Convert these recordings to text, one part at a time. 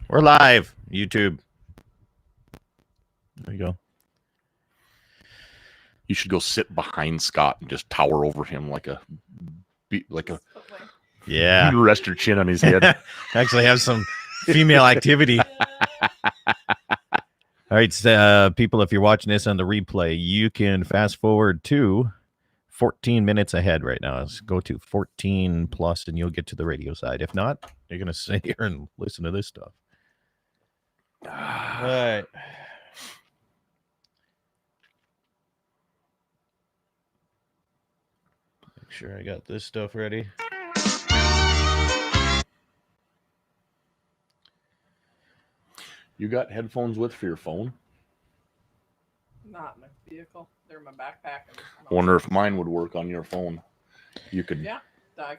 We're live. YouTube. There you go. You should go sit behind Scott and just tower over him like a yeah. Rest your chin on his head. Actually have some female activity. All right, people, if you're watching this on the replay, you can fast forward to 14 minutes ahead right now. Let's go to 14 plus and you'll get to the radio side. If not, you're going to sit here and listen to this stuff. All right. Make sure I got this stuff ready. You got headphones with for your phone? Not in my vehicle. They're in my backpack. I wonder if mine would work on your phone. You could. Yeah.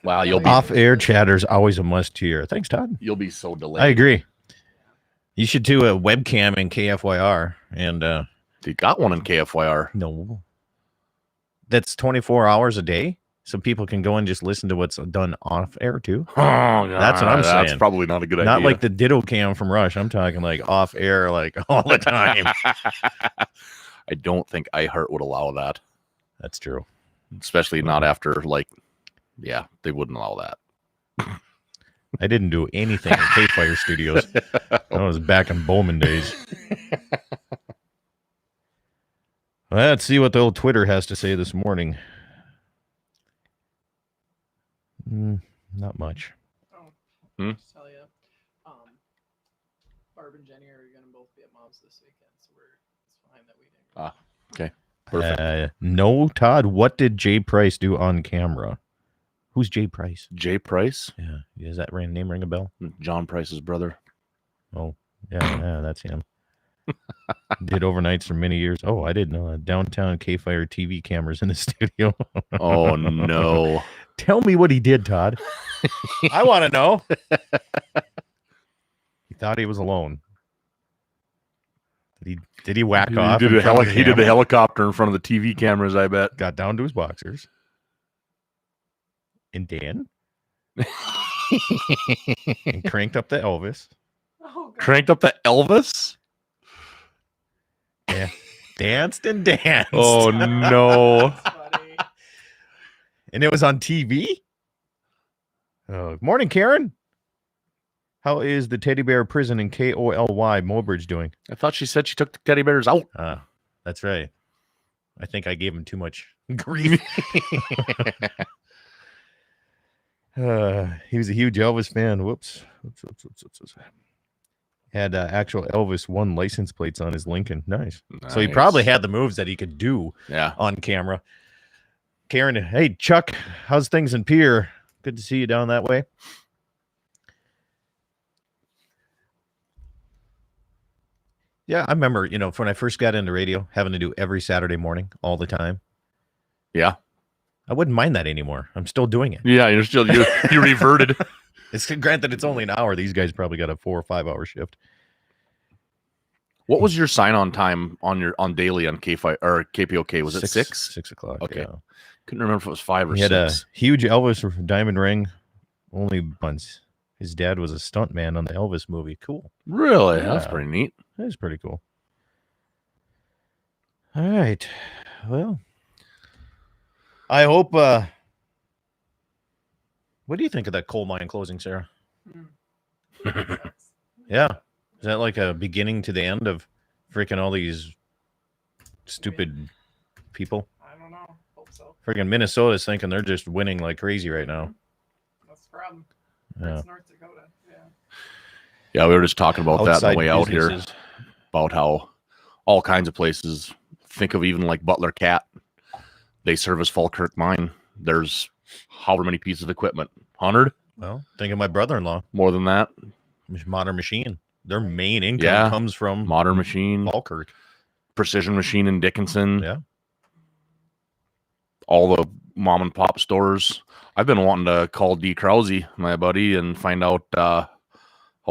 Wow, you'll be off-air chatter's always a must here. Thanks, Todd. You'll be so delayed. I agree. You should do a webcam in KFYR and you got one in KFYR. No. That's 24 hours a day. So people can go and just listen to what's done off air too. Oh, God, that's what I'm saying. That's probably not a good idea. Not like the Ditto Cam from Rush. I'm talking like off air, like all the time. I don't think iHeart would allow that. That's true. Especially not after yeah, they wouldn't allow that. I didn't do anything in K-Fire Studios. I was back in Bowman days. Let's see what the old Twitter has to say this morning. Not much. Oh, Hmm? just tell you, Barb and Jenny are going to both be at Mom's this weekend, so it's fine that we didn't. Okay. Perfect. No, Todd. What did Jay Price do on camera? Who's Jay Price? Jay Price? Yeah. Does that name ring a bell? John Price's brother. Oh, yeah, that's him. Did overnights for many years. Oh, I didn't know. Downtown K-Fire TV cameras in the studio. Oh, no. Tell me what he did, Todd. I want to know. He thought he was alone. Did he whack off? He did the helicopter in front of the TV cameras, I bet. Got down to his boxers. And Dan. And cranked up the Elvis. Oh, God. Cranked up the Elvis? Yeah. Danced and danced. Oh, no. That's funny. And it was on TV? Oh, morning, Karen. How is the teddy bear prison in KOLY Mobridge doing? I thought she said she took the teddy bears out. That's right. I think I gave him too much grief. He was a huge Elvis fan. Whoops. Had actual Elvis 1 license plates on his Lincoln. Nice. So he probably had the moves that he could do on camera. Karen, hey, Chuck, how's things in Pierre? Good to see you down that way. Yeah, I remember, when I first got into radio, having to do every Saturday morning all the time. Yeah. I wouldn't mind that anymore. I'm still doing it. Yeah, you reverted. It's granted it's only an hour. These guys probably got a 4 or 5 hour shift. What was your sign on time on daily on K5 or KPOK? Was it 6? 6 o'clock. Okay. Yeah. Couldn't remember if it was 5 or He 6. had a huge Elvis diamond ring. Only once. His dad was a stuntman on the Elvis movie. Cool. Really? Yeah. That's pretty neat. That is pretty cool. All right. Well, I hope. What do you think of that coal mine closing, Sarah? Yeah. Is that like a beginning to the end of freaking all these stupid people? I don't know. Hope so. Freaking Minnesota's thinking they're just winning like crazy right now. That's the problem. Yeah. It's North Dakota. Yeah. Yeah, we were just talking about that on Outside the way out here. businesses. About how all kinds of places, think of even like Butler Cat, they service Falkirk Mine. There's however many pieces of equipment. 100? Well, think of my brother-in-law. More than that? Modern Machine. Their main income comes from Modern Machine, Falkirk. Precision Machine in Dickinson. Yeah. All the mom and pop stores. I've been wanting to call D. Krause, my buddy, and find out how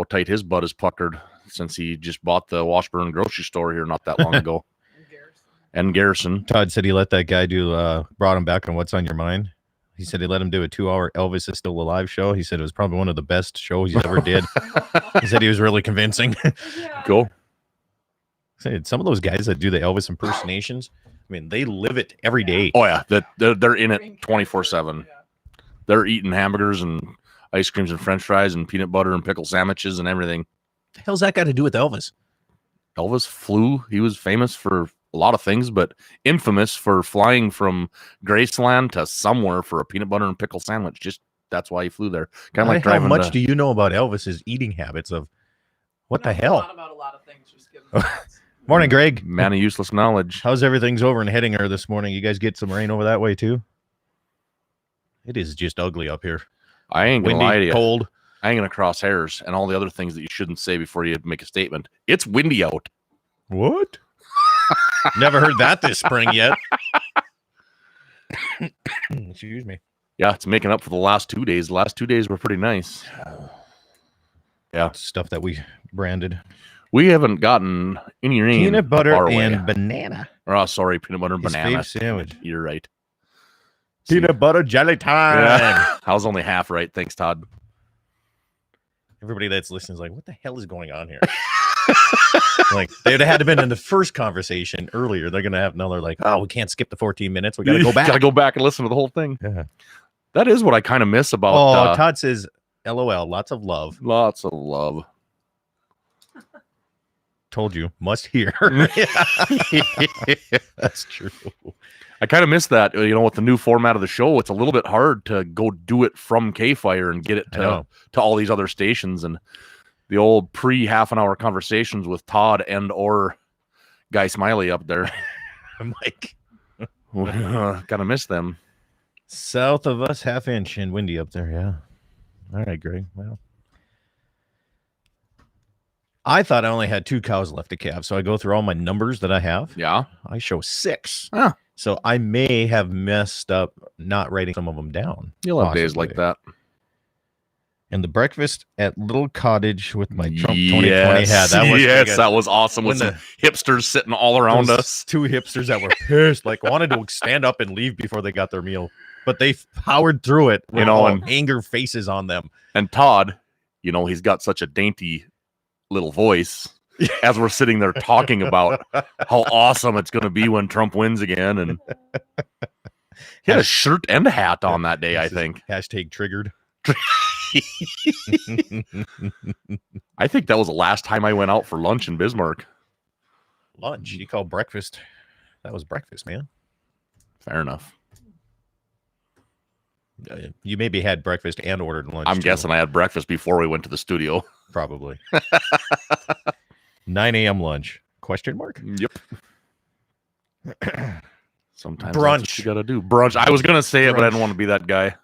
tight his butt is puckered since he just bought the Washburn grocery store here not that long ago. And Garrison. And Garrison. Todd said he let that guy brought him back on What's on Your Mind. He said he let him do a 2-hour Elvis is Still Alive show. He said it was probably one of the best shows he's ever did. He said he was really convincing. Yeah. Cool. Said some of those guys that do the Elvis impersonations, I mean, they live it every day. Oh yeah, they're in it Green 24/7. character, yeah. They're eating hamburgers and ice creams and French fries and peanut butter and pickle sandwiches and everything. The hell's that got to do with Elvis? Elvis flew. He was famous for a lot of things, but infamous for flying from Graceland to somewhere for a peanut butter and pickle sandwich. Just that's why he flew there. Kind of like How driving. much do you know about Elvis's eating habits? Of what the Knows a hell? lot about a lot of things, just give them shots. Morning, Greg. Man of useless knowledge. How's everything's over in Hettinger this morning? You guys get some rain over that way too? It is just ugly up here. I ain't gonna lie to Windy, you. cold. I ain't gonna cross hairs and all the other things that you shouldn't say before you make a statement. It's windy out. What? Never heard that this spring yet. Excuse me. Yeah, it's making up for the last 2 days. The last 2 days were pretty nice. Yeah. Stuff that we branded. We haven't gotten any rain. Peanut butter our way. and banana. Oh, sorry, peanut butter and His banana fave sandwich. You're right. Peanut butter jelly time. Yeah. I was only half right. Thanks, Todd. Everybody that's listening is like, what the hell is going on here? Like, they'd have had to been in the first conversation earlier. They're going to have another, like, oh, we can't skip the 14 minutes. We got to go back. Got to go back and listen to the whole thing. Yeah. That is what I kind of miss about. Oh, Todd says, LOL, lots of love. Lots of love. Told you, must hear. That's true. I kind of miss that. You know, with the new format of the show, it's a little bit hard to go do it from K-Fire and get it I know. to all these other stations. And the old pre-half an hour conversations with Todd and or Guy Smiley up there. I'm like, Gotta miss them. south of us, half inch and windy up there. Yeah. All right, Greg. Well, I thought I only had 2 cows left to calve. So I go through all my numbers that I have. Yeah. I show 6. Huh. So I may have messed up not writing some of them down. You'll have days like possibly. that. And the breakfast at Little Cottage with my Trump Yes. 2020 hat. That was pretty yes, good. that was awesome. With When some hipsters sitting all around Those us. 2 hipsters that were pissed, like wanted to stand up and leave before they got their meal, but they powered through it. You know, all and- anger faces on them. And Todd, you know, he's got such a dainty little voice as we're sitting there talking about how awesome it's going to be when Trump wins again. And he had a shirt and a hat on that day, I This is think. Hashtag triggered. I think that was the last time I went out for lunch in Bismarck. Lunch. You call breakfast. That was breakfast, man. Fair enough. You maybe had breakfast and ordered lunch. I'm too, guessing I had breakfast before we went to the studio. probably 9 a.m. lunch? Question mark. Yep. Sometimes Brunch. that's what you got to do. Brunch. I was going to say it, but I didn't want to be that guy.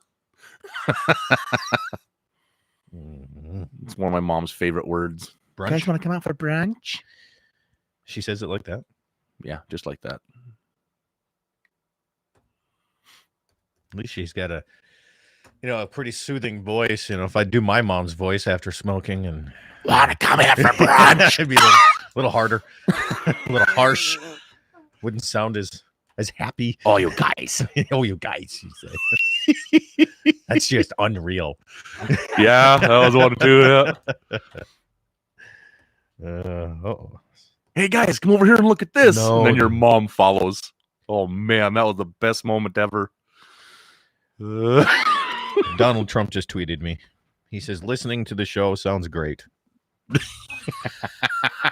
Mhm. It's one of my mom's favorite words. Brunch. want to come out for brunch? She says it like that. Yeah, just like that. At least she's got a pretty soothing voice. You know, if I do my mom's voice after smoking, and Want to come out for brunch? it'd be a little harder, a little harsh. Wouldn't sound as happy. Oh, you guys. Oh, you guys, she said. That's just unreal. Yeah, that was one too. Yeah. Oh, Hey guys, come over here and look at this. No, and then your dude. mom follows. Oh man, that was the best moment ever. Donald Trump just tweeted me. He says, listening to the show sounds great.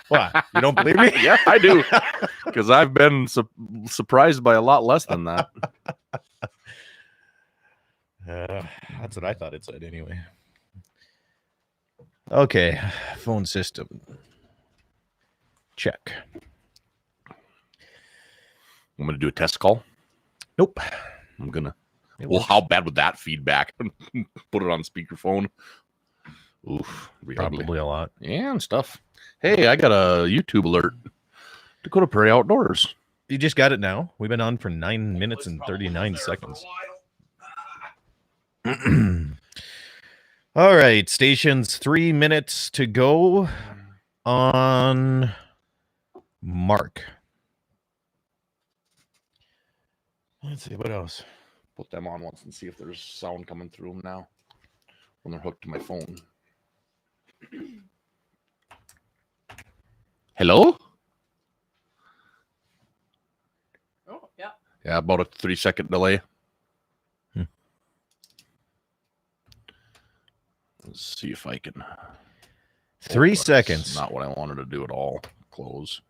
What? You don't believe me? Yeah, I do. Because I've been surprised by a lot less than that. That's what I thought it said anyway. Okay. Phone system. Check. I'm gonna do a test call. Nope. I'm gonna. Well, how bad would that feedback? Put it on speakerphone. Oof, be ugly. Probably a lot. Yeah, and stuff. Hey, I got a YouTube alert. Dakota Prairie Outdoors. You just got it now. We've been on for 9 minutes and 39 seconds. All right, stations, 3 minutes to go on Mark. Let's see what else. put them on once and see if there's sound coming through them now when they're hooked to my phone. Hello? Oh, yeah. Yeah, about a 3-second delay. Let's see if I can. 3 seconds. Not what I wanted to do at all. Close.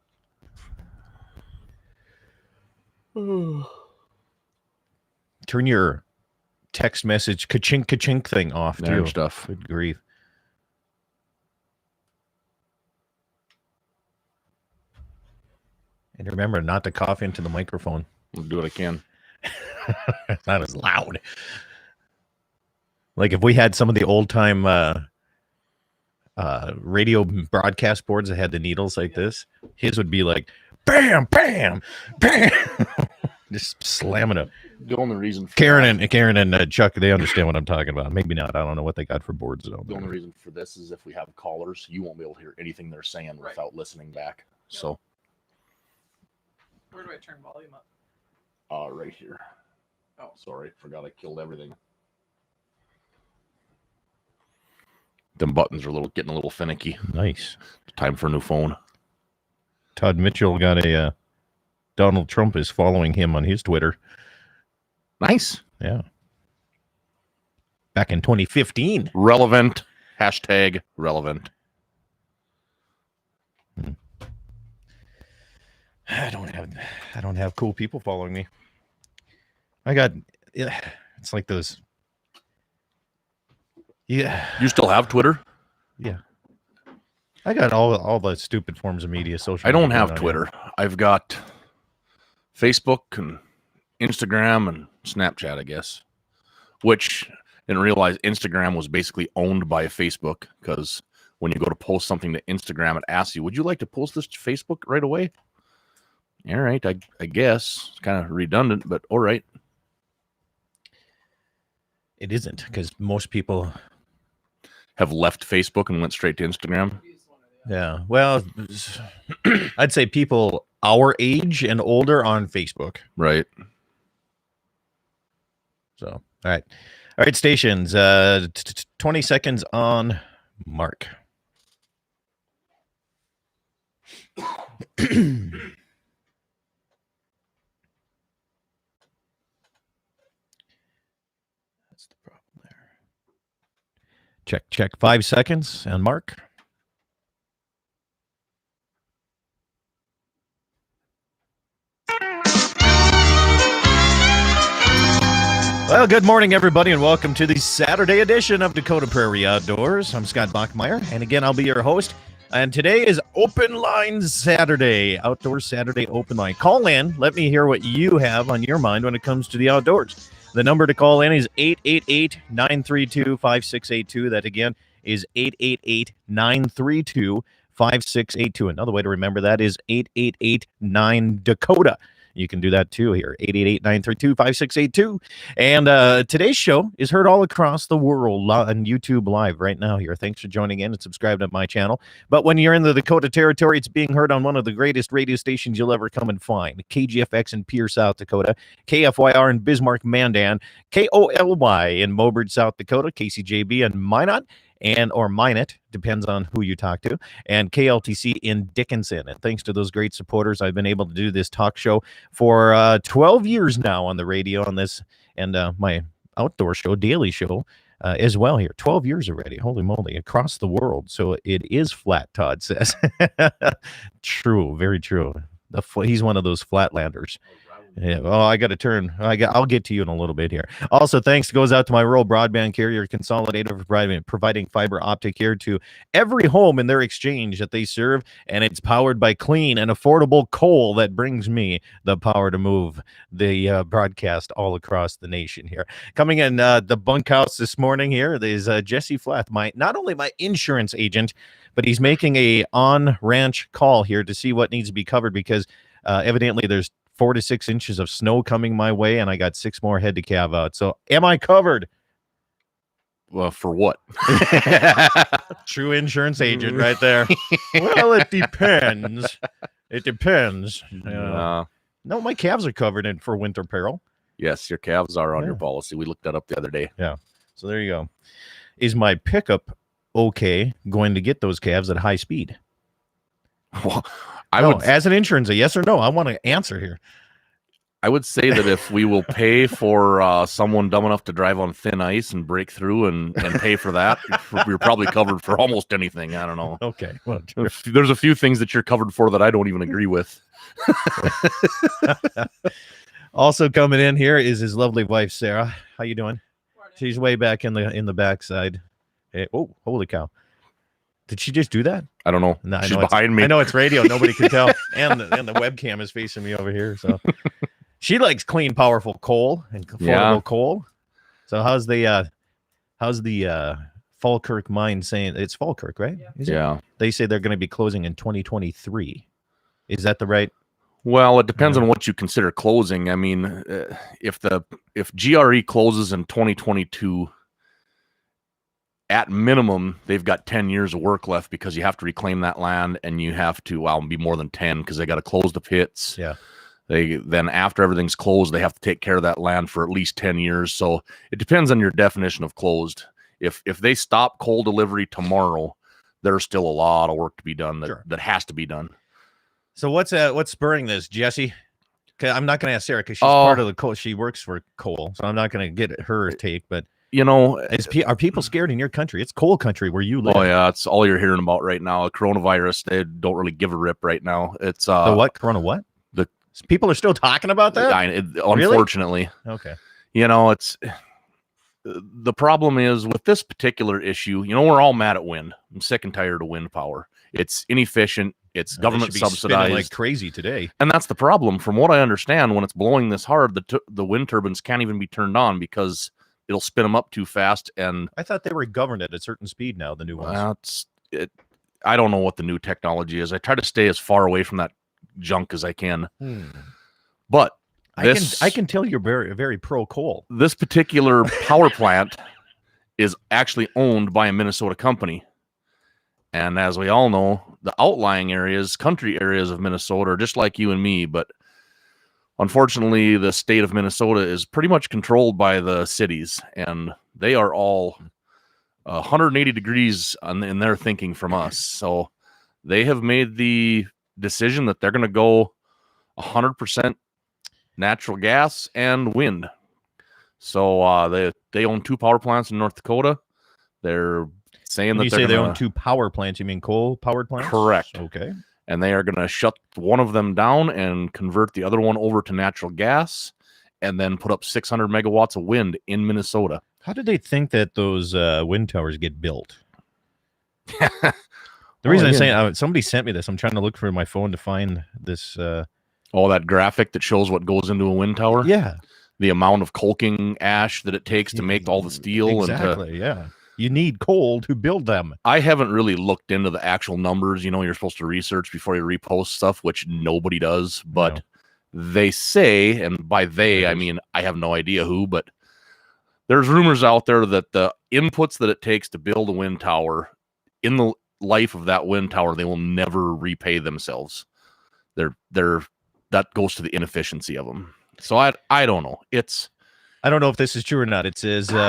Turn your text message ka-chink thing off There too. and stuff. Good grief. And remember not to cough into the microphone. I'll do what I can. It's not as loud. Like if we had some of the old time radio broadcast boards that had the needles like this, his would be like bam, bam, bam, just slamming it. The only reason for Karen and Chuck, they understand what I'm talking about. Maybe not. I don't know what they got for boards though. the only reason for this is if we have callers, you won't be able to hear anything they're saying without listening back. So, Where do I turn volume up? right here. Oh, Sorry, forgot I killed everything. Them buttons are getting a little finicky. Nice. Time for a new phone. Todd Mitchell got a Donald Trump is following him on his Twitter. Nice. Yeah. Back in 2015. Relevant. Hashtag relevant. I don't have cool people following me. It's like those. Yeah. You still have Twitter? Yeah. I got all the stupid forms of media, social. I don't media have going on Twitter. I've got Facebook and Instagram and Snapchat, I guess. Which I didn't realize Instagram was basically owned by Facebook, because when you go to post something to Instagram, it asks you, would you like to post this to Facebook right away? All right, I guess. It's kind of redundant, but all right. It isn't, because most people. Have left Facebook and went straight to Instagram. Yeah. Well, I'd say people our age and older on Facebook. Right. So, all right. All right, stations. 20 seconds on mark. That's the problem there. Check. 5 seconds and mark. Well, good morning, everybody, and welcome to the Saturday edition of Dakota Prairie Outdoors. I'm Scott Bachmeyer, and again, I'll be your host. And today is Open Line Saturday, Outdoor Saturday Open Line. Call in. Let me hear what you have on your mind when it comes to the outdoors. The number to call in is 888-932-5682. That, again, is 888-932-5682. Another way to remember that is 888-9-DAKOTA. You can do that too here, 888-932-5682. And today's show is heard all across the world on YouTube Live right now here. Thanks for joining in and subscribe to my channel. But when you're in the Dakota Territory, it's being heard on one of the greatest radio stations you'll ever come and find. KGFX in Pierre, South Dakota, KFYR in Bismarck, Mandan, KOLY in Mobridge, South Dakota, KCJB in Minot, or Minot, depends on who you talk to, and KLTC in Dickinson. And thanks to those great supporters, I've been able to do this talk show for 12 years now on the radio on this, and my outdoor show, daily show, as well here. 12 years already. Holy moly, across the world. So it is flat, Todd says. True, very true. He's one of those flatlanders. Yeah, well, I got to turn. I'll get to you in a little bit here. Also, thanks goes out to my rural broadband carrier Consolidated for providing fiber optic here to every home in their exchange that they serve, and it's powered by clean and affordable coal that brings me the power to move the broadcast all across the nation here. Coming in the bunkhouse this morning here is Jesse Flath, not only my insurance agent, but he's making a on-ranch call here to see what needs to be covered, because evidently there's 4 to 6 inches of snow coming my way, and I got 6 more head to calve out. So am I covered? Well, for what? True insurance agent right there. Well, it depends. It depends. No, my calves are covered for winter peril. Yes, your calves are on your Yeah. policy. We looked that up the other day. So there you go. Is my pickup okay going to get those calves at high speed? Well, As an insurance, a yes or no? I want to answer here. I would say that if we will pay for someone dumb enough to drive on thin ice and break through and pay for that, you're probably covered for almost anything. I don't know. Okay. Well, There's a few things that you're covered for that I don't even agree with. also coming in here is his lovely wife, Sarah. How you doing? She's way back in the backside. Hey, oh, holy cow. Did she just do that? I don't know. No, She's behind me. I know it's radio. Nobody can tell. And the webcam is facing me over here. So she likes clean, powerful coal and affordable coal. So how's the Falkirk mine saying? It's Falkirk, right? Yeah. They say they're going to be closing in 2023. Is that the right? Well, it depends on what you consider closing. I mean, if GRE closes in 2022, at minimum, they've got 10 years of work left because you have to reclaim that land and you have to, be more than 10 because they got to close the pits. Yeah. Then after everything's closed, they have to take care of that land for at least 10 years. So it depends on your definition of closed. If they stop coal delivery tomorrow, there's still a lot of work to be done that has to be done. So what's spurring this, Jesse? I'm not going to ask Sarah because she's part of the coal. She works for coal, so I'm not going to get her take. But are people scared in your country? It's coal country where you live. Oh yeah, it's all you're hearing about right now. Coronavirus. They don't really give a rip right now. It's the what? Corona what? The people are still talking about that. Unfortunately, really? Okay. It's the problem is with this particular issue. We're all mad at wind. I'm sick and tired of wind power. It's inefficient. It's government subsidized like crazy today. And that's the problem. From what I understand, when it's blowing this hard, the wind turbines can't even be turned on because it'll spin them up too fast. And I thought they were governed at a certain speed now, the new ones. I don't know what the new technology is. I try to stay as far away from that junk as I can. But I can tell you're very, very pro coal. This particular power plant is actually owned by a Minnesota company. And as we all know, the outlying areas, country areas of Minnesota are just like you and me. But unfortunately, the state of Minnesota is pretty much controlled by the cities. And they are all 180 degrees in their thinking from us. So they have made the decision that they're going to go 100% natural gas and wind. So they own 2 power plants in North Dakota. They're saying when that they own 2 power plants, you mean coal powered plants? Correct. Okay. And they are going to shut one of them down and convert the other one over to natural gas and then put up 600 megawatts of wind in Minnesota. How did they think that those wind towers get built? The reason I'm saying, somebody sent me this. I'm trying to look for my phone to find this. That graphic that shows what goes into a wind tower? Yeah. The amount of coking ash that it takes to make all the steel. Exactly, yeah. You need coal to build them. I haven't really looked into the actual numbers. You're supposed to research before you repost stuff, which nobody does. But they say, and by they, I mean, I have no idea who, but there's rumors out there that the inputs that it takes to build a wind tower, in the life of that wind tower, they will never repay themselves. That goes to the inefficiency of them. So I don't know. I don't know if this is true or not. It says 1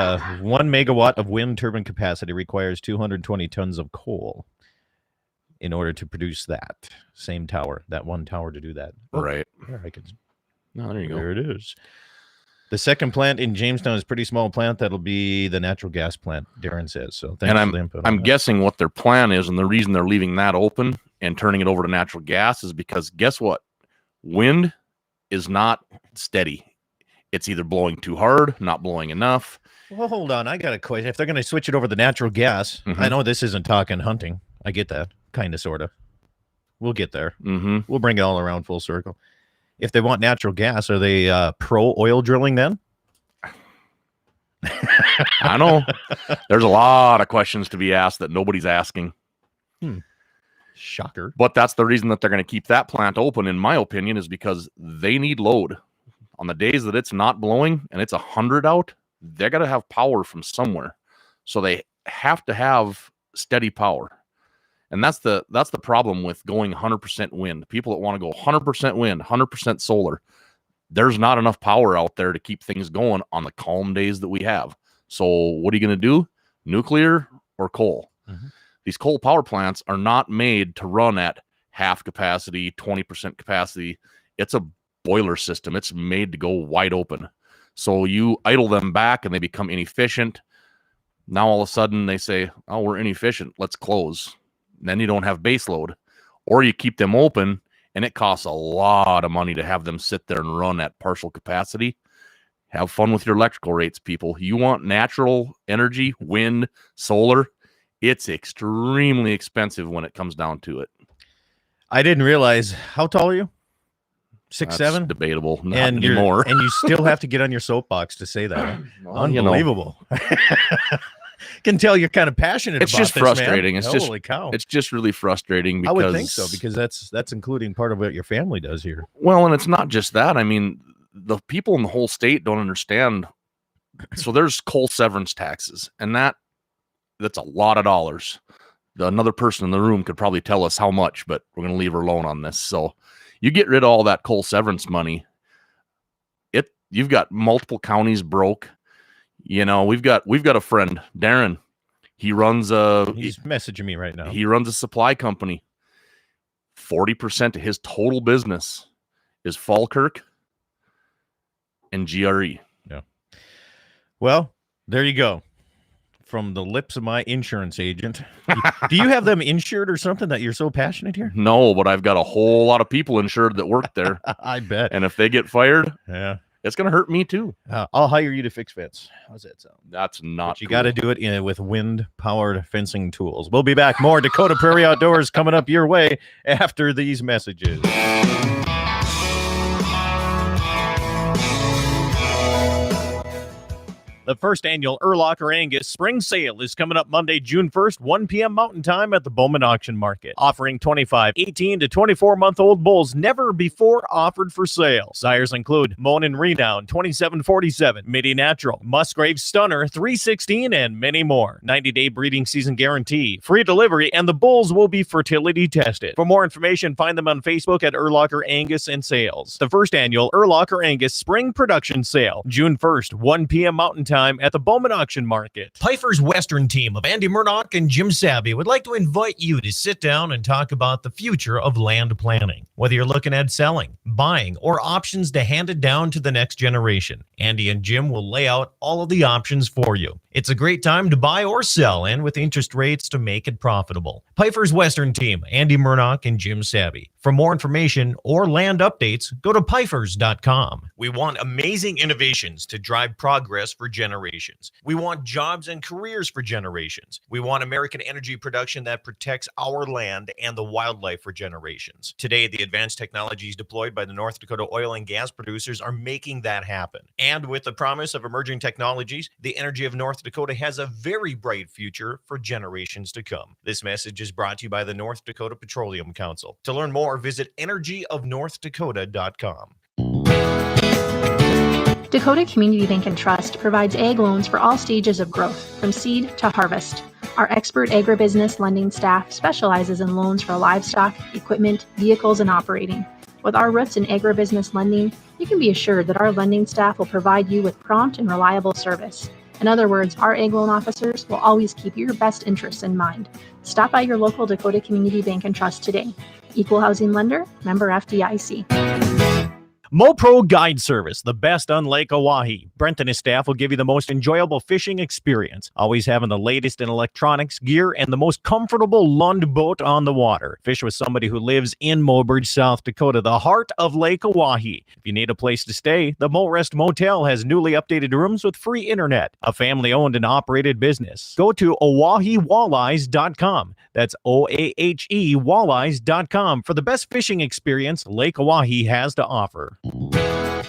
megawatt of wind turbine capacity requires 220 tons of coal in order to produce that same tower, that one tower to do that. Right. There you go. There it is. The second plant in Jamestown is a pretty small plant. That'll be the natural gas plant, Darren says. So thanks for the input. I'm guessing what their plan is, and the reason they're leaving that open and turning it over to natural gas is because guess what? Wind is not steady. It's either blowing too hard, not blowing enough. Well, hold on. I got a question. If they're going to switch it over to natural gas, I know this isn't talking hunting. I get that. Kind of, sort of. We'll get there. We'll bring it all around full circle. If they want natural gas, are they pro oil drilling then? I know. There's a lot of questions to be asked that nobody's asking. Shocker. But that's the reason that they're going to keep that plant open, in my opinion, is because they need load. On the days that it's not blowing and it's 100 out, they're going to have power from somewhere. So they have to have steady power. And that's the problem with going 100% wind. People that want to go 100% wind, 100% solar, there's not enough power out there to keep things going on the calm days that we have. So what are you going to do? Nuclear or coal? Mhm. These coal power plants are not made to run at half capacity, 20% capacity. It's a boiler system. It's made to go wide open. So you idle them back and they become inefficient. Now all of a sudden they say, oh, we're inefficient. Let's close. And then you don't have base load. Or you keep them open and it costs a lot of money to have them sit there and run at partial capacity. Have fun with your electrical rates, people. You want natural energy, wind, solar. It's extremely expensive when it comes down to it. I didn't realize. How tall are you? 6'7"? That's debatable. Not And anymore. and you still have to get on your soapbox to say that. Well, you know. Unbelievable. Can tell you're kind of passionate It's about just this, man. frustrating. It's Holy cow. It's just really frustrating because I would think so, because that's including part of what your family does here. well, and it's not just that. I mean, the people in the whole state don't understand. So there's coal severance taxes, and that's a lot of dollars. Another person in the room could probably tell us how much, but we're going to leave her alone on this. So you get rid of all that coal severance money. You've got multiple counties broke. You know, we've got a friend, Darren. He runs He's messaging me right now. he runs a supply company. 40% of his total business is Falkirk and GRE. Well, there you go. From the lips of my insurance agent. Do you have them insured or something that you're so passionate here? No, but I've got a whole lot of people insured that work there. I bet. And if they get fired, Yeah. it's going to hurt me too. I'll hire you to fix fence. How's that sound? That's not But you cool. got to do it with wind-powered fencing tools. We'll be back. More Dakota Prairie Outdoors coming up your way after these messages. The first annual Urlacher Angus Spring Sale is coming up Monday, June 1st, 1 p.m. Mountain Time at the Bowman Auction Market, offering 25, 18 to 24-month-old bulls never before offered for sale. Sires include Monin Renown 2747, Midi Natural, Musgrave Stunner 316, and many more. 90-day breeding season guarantee, free delivery, and the bulls will be fertility tested. For more information, find them on Facebook at Urlacher Angus and Sales. The first annual Urlacher Angus Spring Production Sale, June 1st, 1 p.m. Mountain Time at the Bowman Auction Market. Piper's Western team of Andy Murdoch and Jim Sabby would like to invite you to sit down and talk about the future of land planning. Whether you're looking at selling, buying, or options to hand it down to the next generation, Andy and Jim will lay out all of the options for you. It's a great time to buy or sell, and with interest rates to make it profitable. Piper's Western team, Andy Murdoch and Jim Sabby. For more information or land updates, go to pifers.com. We want amazing innovations to drive progress for generations. We want jobs and careers for generations. We want American energy production that protects our land and the wildlife for generations. Today, the advanced technologies deployed by the North Dakota oil and gas producers are making that happen. And with the promise of emerging technologies, the energy of North Dakota has a very bright future for generations to come. This message is brought to you by the North Dakota Petroleum Council. To learn more, visit energyofnorthdakota.com. Dakota Community Bank and Trust provides ag loans for all stages of growth, from seed to harvest. Our expert agribusiness lending staff specializes in loans for livestock, equipment, vehicles, and operating. With our roots in agribusiness lending, you can be assured that our lending staff will provide you with prompt and reliable service. In other words, our ag loan officers will always keep your best interests in mind. Stop by your local Dakota Community Bank and Trust today. Equal housing lender, member FDIC. MoPro Guide Service, the best on Lake Oahe. Brent and his staff will give you the most enjoyable fishing experience, always having the latest in electronics, gear, and the most comfortable Lund boat on the water. Fish with somebody who lives in Mobridge, South Dakota, the heart of Lake Oahe. If you need a place to stay, the Mo Rest Motel has newly updated rooms with free internet, a family-owned and operated business. Go to OaheWalleyes.com. That's OAHE Walleyes.com for the best fishing experience Lake Oahe has to offer.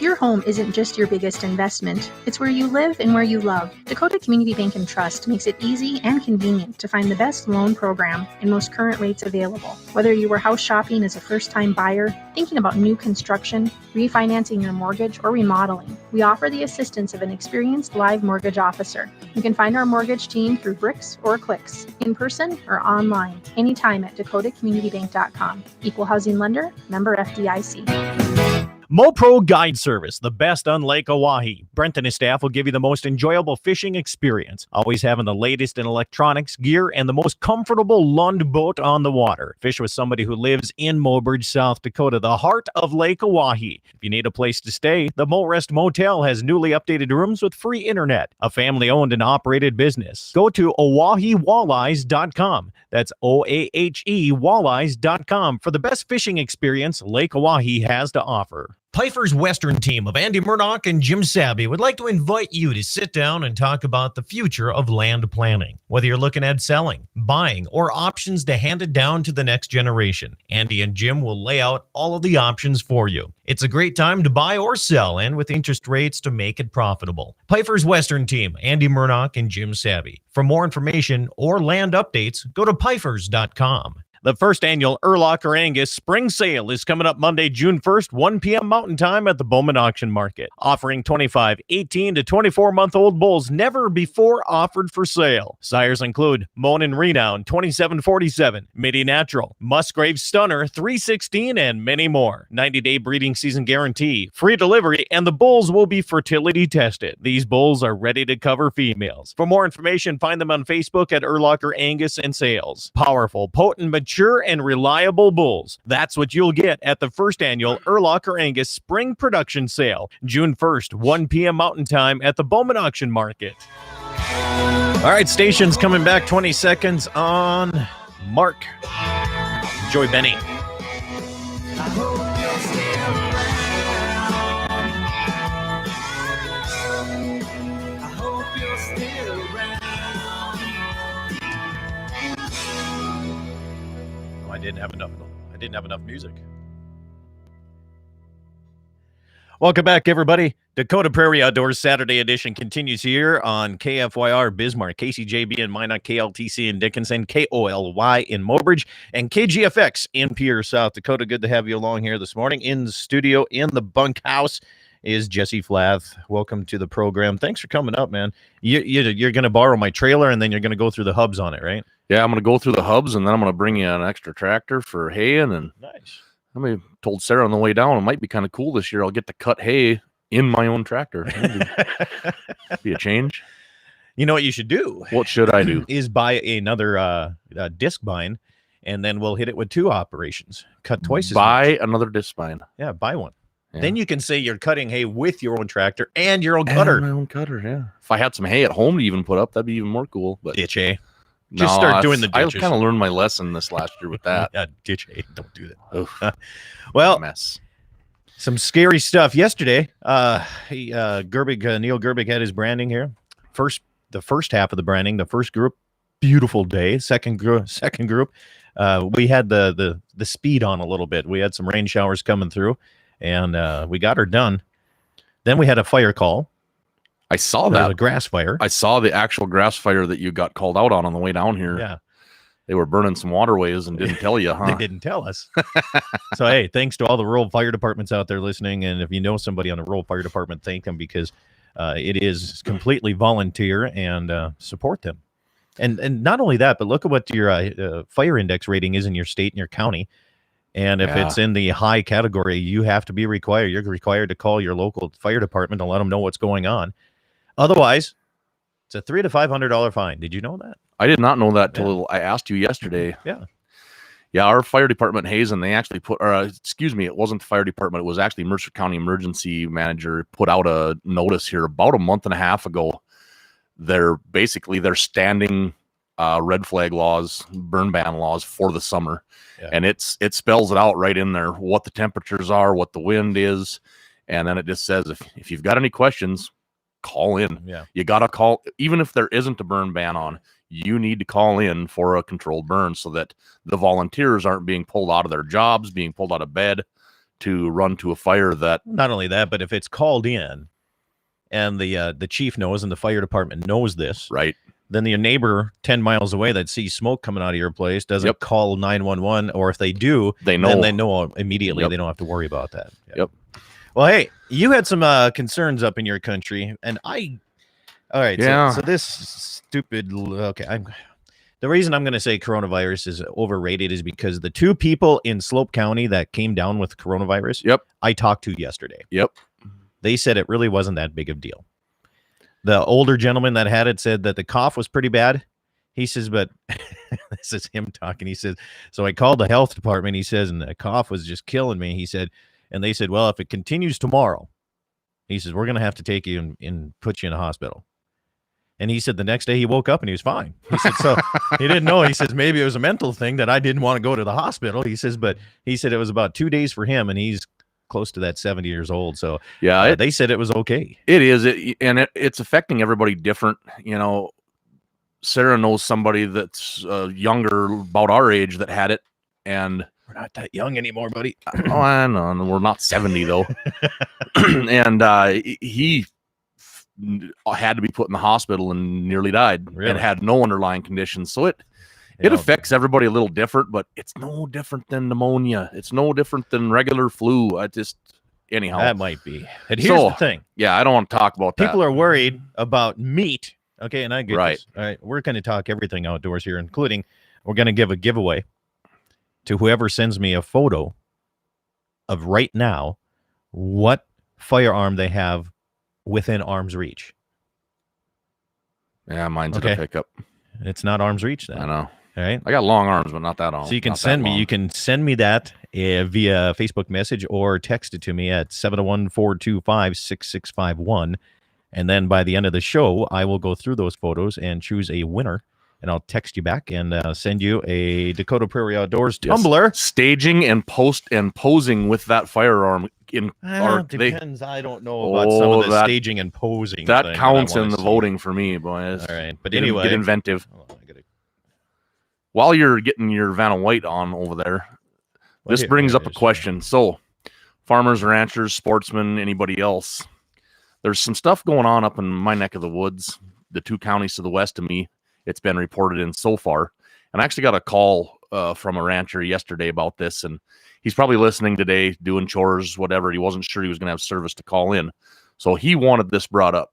Your home isn't just your biggest investment, it's where you live and where you love. Dakota Community Bank and Trust makes it easy and convenient to find the best loan program and most current rates available. Whether you were house shopping as a first-time buyer, thinking about new construction, refinancing your mortgage, or remodeling, we offer the assistance of an experienced live mortgage officer. You can find our mortgage team through bricks or clicks, in person or online, anytime at dakotacommunitybank.com. Equal housing lender, member FDIC. MoPro Guide Service, the best on Lake Oahe. Brent and his staff will give you the most enjoyable fishing experience, always having the latest in electronics, gear, and the most comfortable Lund boat on the water. Fish with somebody who lives in Mobridge, South Dakota, the heart of Lake Oahe. If you need a place to stay, the Morest Motel has newly updated rooms with free internet. A family-owned and operated business. Go to OaheWalleyes.com. That's OAHE Walleyes.com for the best fishing experience Lake Oahe has to offer. Piper's Western team of Andy Murdoch and Jim Sabby would like to invite you to sit down and talk about the future of land planning. Whether you're looking at selling, buying, or options to hand it down to the next generation, Andy and Jim will lay out all of the options for you. It's a great time to buy or sell, and with interest rates to make it profitable. Piper's Western team, Andy Murdoch and Jim Sabby. For more information or land updates, go to pifers.com. The first annual Urlacher Angus Spring Sale is coming up Monday, June 1st, 1 p.m. Mountain Time at the Bowman Auction Market. Offering 25, 18 to 24-month-old bulls never before offered for sale. Sires include Monin Renown 2747, Midi Natural, Musgrave Stunner 316, and many more. 90-day breeding season guarantee, free delivery, and the bulls will be fertility tested. These bulls are ready to cover females. For more information, find them on Facebook at Urlacher Angus and Sales. Powerful, potent, mature, and reliable bulls. That's what you'll get at the first annual Urlacher Angus Spring Production Sale, June 1st, 1 p.m. Mountain Time at the Bowman Auction Market. All right, station's coming back 20 seconds on Mark. Enjoy Benny. I didn't have enough music. Welcome back, everybody. Dakota Prairie Outdoors Saturday edition continues here on KFYR Bismarck, KCJB in Minot, KLTC in Dickinson, KOLY in Mobridge, and KGFX in Pierre, South Dakota. Good to have you along here this morning. In the studio, in the bunkhouse, is Jesse Flath. Welcome to the program. Thanks for coming up, man. You're going to borrow my trailer, and then you're going to go through the hubs on it, right? Yeah, I'm going to go through the hubs, and then I'm going to bring you an extra tractor for haying. And nice. I told Sarah on the way down, it might be kind of cool this year. I'll get to cut hay in my own tractor. Be a change. You know what you should do? What should I do? Is buy another disc bind, and then we'll hit it with two operations. Cut twice as much. Buy another disc bind. Yeah, buy one. Yeah. Then you can say you're cutting hay with your own tractor and your own cutter. My own cutter, yeah. If I had some hay at home to even put up, that'd be even more cool. But ditch hay. Just start doing the ditches. I kind of learned my lesson this last year with that. Yeah, ditch hay. Don't do that. Well, mess. Some scary stuff yesterday. Neil Gerbig had his branding here. The first half of the branding, the first group, beautiful day. Second group, we had the speed on a little bit. We had some rain showers coming through, and we got her done. Then we had a fire call. I saw that. A grass fire. I saw the actual grass fire that you got called out on the way down here. Yeah. They were burning some waterways and didn't tell you, huh? They didn't tell us. So, hey, thanks to all the rural fire departments out there listening. And if you know somebody on the rural fire department, thank them, because it is completely volunteer, and support them. And not only that, but look at what your fire index rating is in your state and your county. And if it's in the high category, you're required to call your local fire department and let them know what's going on. Otherwise, it's a $300 to $500 fine. Did you know that? I did not know that till I asked you yesterday. Yeah. Yeah, our fire department, Hazen, they actually it wasn't the fire department. It was actually Mercer County Emergency Manager put out a notice here about a month and a half ago. They're standing red flag laws, burn ban laws for the summer. Yeah. And it spells it out right in there, what the temperatures are, what the wind is. And then it just says, if you've got any questions, call in. Yeah. You got to call, even if there isn't a burn ban on, you need to call in for a controlled burn so that the volunteers aren't being pulled out of their jobs, being pulled out of bed to run to a fire. That not only that, but if it's called in and the chief knows and the fire department knows this, right? Then your neighbor 10 miles away that sees smoke coming out of your place doesn't call 911, or if they do, they know. Then they know immediately. Yep. They don't have to worry about that. Yep. Well, hey, you had some concerns up in your country, and all right. Yeah. So this stupid. Okay, The reason I'm going to say coronavirus is overrated is because the 2 people in Slope County that came down with coronavirus, Yep. I talked to yesterday. Yep. They said it really wasn't that big of a deal. The older gentleman that had it said that the cough was pretty bad. He says, but this is him talking. He says, so I called the health department. He says, and the cough was just killing me. He said, and they said, well, if it continues tomorrow, he says, we're going to have to take you and put you in a hospital. And he said the next day he woke up and he was fine. He said, so he didn't know. He says, maybe it was a mental thing that I didn't want to go to the hospital. He says, but he said it was about 2 days for him, and he's close to that 70 years old. So yeah, they said it was okay. It is. It's affecting everybody different. You know, Sarah knows somebody that's younger, about our age, that had it. And we're not that young anymore, buddy. Oh, I know. We're not 70 though. And he had to be put in the hospital and nearly died, and had no underlying conditions. So it affects everybody a little different, but it's no different than pneumonia. It's no different than regular flu. Anyhow, that might be. And here's the thing. Yeah, I don't want to talk about that. People are worried about meat. Okay, and I get right. This. All right, we're going to talk everything outdoors here, including we're going to give a giveaway to whoever sends me a photo of right now what firearm they have within arm's reach. Yeah, mine's at a pickup. It's not arm's reach then. I know. All right. I got long arms, but not that long. So you can send me that via Facebook message or text it to me at 701-425-6651. And then by the end of the show, I will go through those photos and choose a winner. And I'll text you back and send you a Dakota Prairie Outdoors tumbler. Staging and posing with that firearm. Depends. I don't know about some of the staging and posing. That counts in the voting for me, boys. All right. But anyway. Get inventive. While you're getting your Vanna White on over there, this brings up a question. So, farmers, ranchers, sportsmen, anybody else, there's some stuff going on up in my neck of the woods, the 2 counties to the west of me. It's been reported in so far. And I actually got a call from a rancher yesterday about this, and he's probably listening today, doing chores, whatever. He wasn't sure he was going to have service to call in. So he wanted this brought up.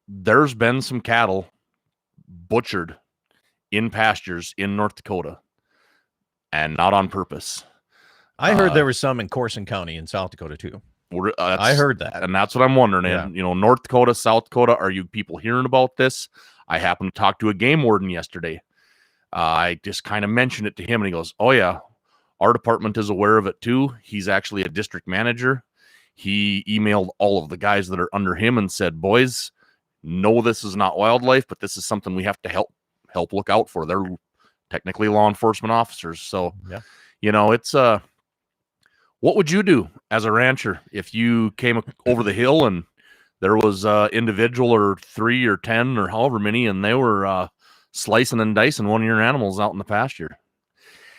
There's been some cattle butchered in pastures in North Dakota, and not on purpose. I heard there was some in Corson County in South Dakota too. I heard that. And that's what I'm wondering. Yeah. And, North Dakota, South Dakota, are you people hearing about this? I happened to talk to a game warden yesterday. I just kind of mentioned it to him, and he goes, oh, yeah, our department is aware of it, too. He's actually a district manager. He emailed all of the guys that are under him and said, boys, no, this is not wildlife, but this is something we have to help look out for. They're technically law enforcement officers. So, it's what would you do as a rancher if you came over the hill and there was an individual or 3 or 10 or however many, and they were slicing and dicing one of your animals out in the pasture?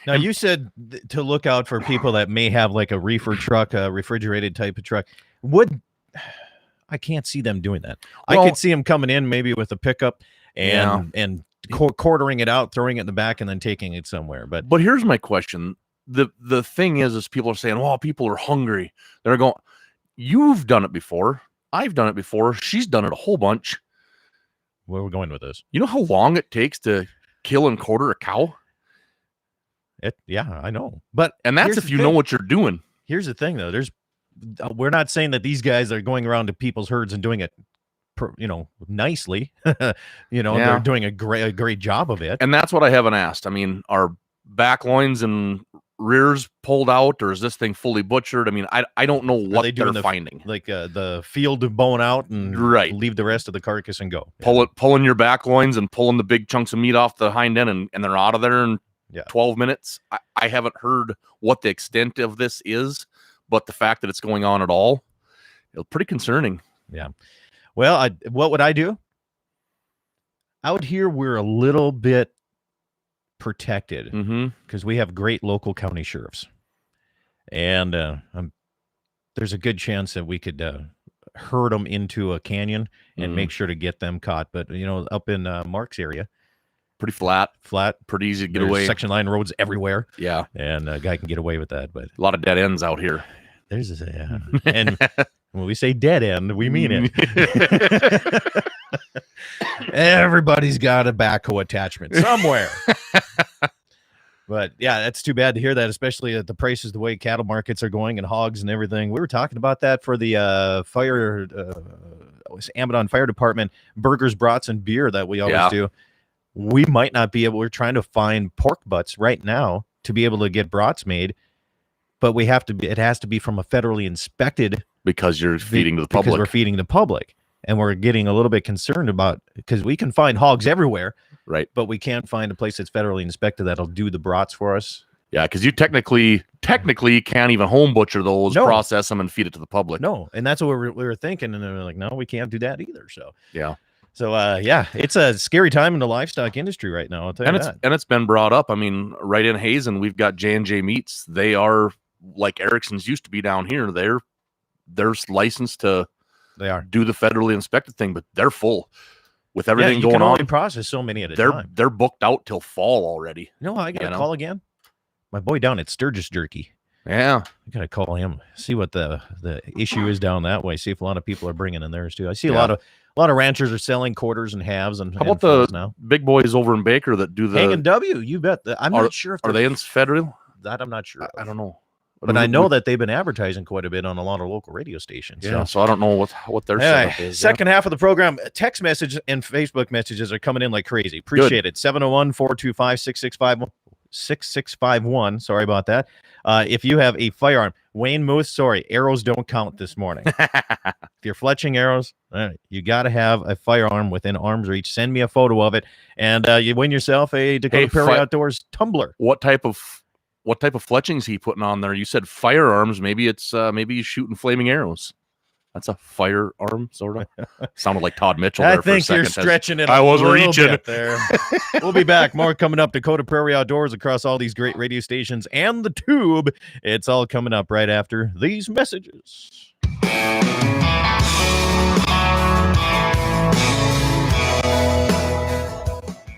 Now, you said to look out for people that may have like a reefer truck, a refrigerated type of truck. I can't see them doing that. Well, I could see them coming in maybe with a pickup and quartering it out, throwing it in the back, and then taking it somewhere. But here's my question. The thing is people are saying, well, people are hungry. They're going, you've done it before. I've done it before. She's done it a whole bunch. Where are we going with this? You know how long it takes to kill and quarter a cow? Yeah, I know. And that's if you know what you're doing. Here's the thing, though. We're not saying that these guys are going around to people's herds and doing it, nicely. They're doing a great job of it. And that's what I haven't asked. I mean, are back loins and rears pulled out, or is this thing fully butchered? I mean, I don't know what they're finding. Like the field bone out and leave the rest of the carcass and go. Pulling your back loins and pulling the big chunks of meat off the hind end, and they're out of there in 12 minutes. I haven't heard what the extent of this is, but the fact that it's going on at all, it's pretty concerning. Yeah. Well, what would I do? Out here, we're a little bit protected because we have great local county sheriffs, and there's a good chance that we could herd them into a canyon and make sure to get them caught. But up in Mark's area, pretty flat, pretty easy to get away. Section line roads everywhere. Yeah, and a guy can get away with that. But a lot of dead ends out here. There's and When we say dead end, we mean it. Everybody's got a backhoe attachment somewhere. But yeah, that's too bad to hear that, especially at the prices, the way cattle markets are going and hogs and everything. We were talking about that for the Amadon Fire Department burgers, brats, and beer that we always do. We might not be able. We're trying to find pork butts right now to be able to get brats made, but we have to. It has to be from a federally inspected because you're feeding to the public. Because we're feeding the public, and we're getting a little bit concerned about because we can find hogs everywhere. Right. But we can't find a place that's federally inspected that'll do the brats for us. Yeah, because you technically can't even home butcher those, process them, and feed it to the public. No, and that's what we were thinking. And they're like, no, we can't do that either. So, yeah, it's a scary time in the livestock industry right now. I'll tell you that. And it's been brought up. I mean, right in Hazen, we've got J&J Meats. They are like Erickson's used to be down here. They're licensed to do the federally inspected thing, but they're full. With everything going on, only process so many at a time. They're booked out till fall already. No, I got to call again. My boy down at Sturgis Jerky. Yeah, I got to call him. See what the issue is down that way. See if a lot of people are bringing in theirs too. I see a lot of ranchers are selling quarters and halves and. How about the now? Big boys over in Baker that do the Hang and W? You bet. I'm not sure if are they in federal. That I'm not sure. I don't know. But I know that they've been advertising quite a bit on a lot of local radio stations. Yeah, so I don't know what their setup is. Second half of the program, text message and Facebook messages are coming in like crazy. Appreciate it. 701-425-6651. Sorry about that. If you have a firearm, Wayne Muth, sorry, arrows don't count this morning. If you're fletching arrows, you got to have a firearm within arm's reach. Send me a photo of it, and you win yourself a Dakota Prairie Outdoors tumbler. What type of fletching is he putting on there? You said firearms. Maybe it's maybe he's shooting flaming arrows. That's a firearm, sort of. Sounded like Todd Mitchell there for a second. I think you're stretching it. I was reaching there. We'll be back. More coming up. Dakota Prairie Outdoors across all these great radio stations and the tube. It's all coming up right after these messages.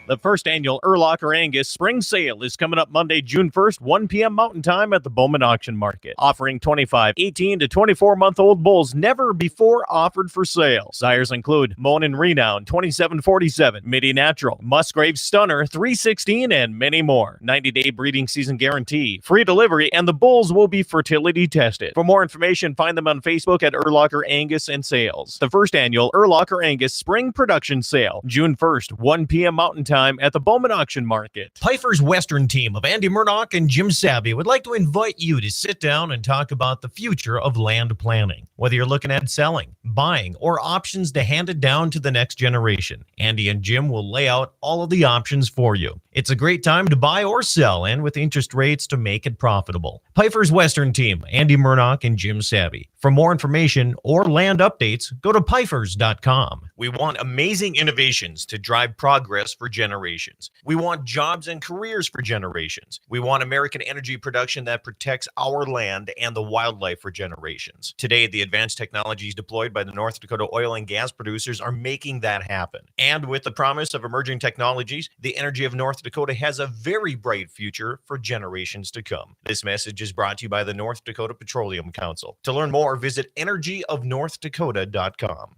The first annual Urlacher Angus Spring Sale is coming up Monday, June 1st, 1 p.m. Mountain Time at the Bowman Auction Market. Offering 25, 18 to 24-month-old bulls never before offered for sale. Sires include Monin Renown 2747, Midi Natural, Musgrave Stunner 316, and many more. 90-day breeding season guarantee, free delivery, and the bulls will be fertility tested. For more information, find them on Facebook at Urlacher Angus and Sales. The first annual Urlacher Angus Spring Production Sale, June 1st, 1 p.m. Mountain Time at the Bowman Auction Market. Piper's Western team of Andy Murdoch and Jim Sabby would like to invite you to sit down and talk about the future of land planning. Whether you're looking at selling, buying, or options to hand it down to the next generation, Andy and Jim will lay out all of the options for you. It's a great time to buy or sell, and with interest rates to make it profitable. Piper's Western team, Andy Murdoch and Jim Sabby. For more information or land updates, go to pifers.com. We want amazing innovations to drive progress for generations. We want jobs and careers for generations. We want American energy production that protects our land and the wildlife for generations. Today, the advanced technologies deployed by the North Dakota oil and gas producers are making that happen. And with the promise of emerging technologies, the energy of North Dakota has a very bright future for generations to come. This message is brought to you by the North Dakota Petroleum Council. To learn more, visit energyofnorthdakota.com.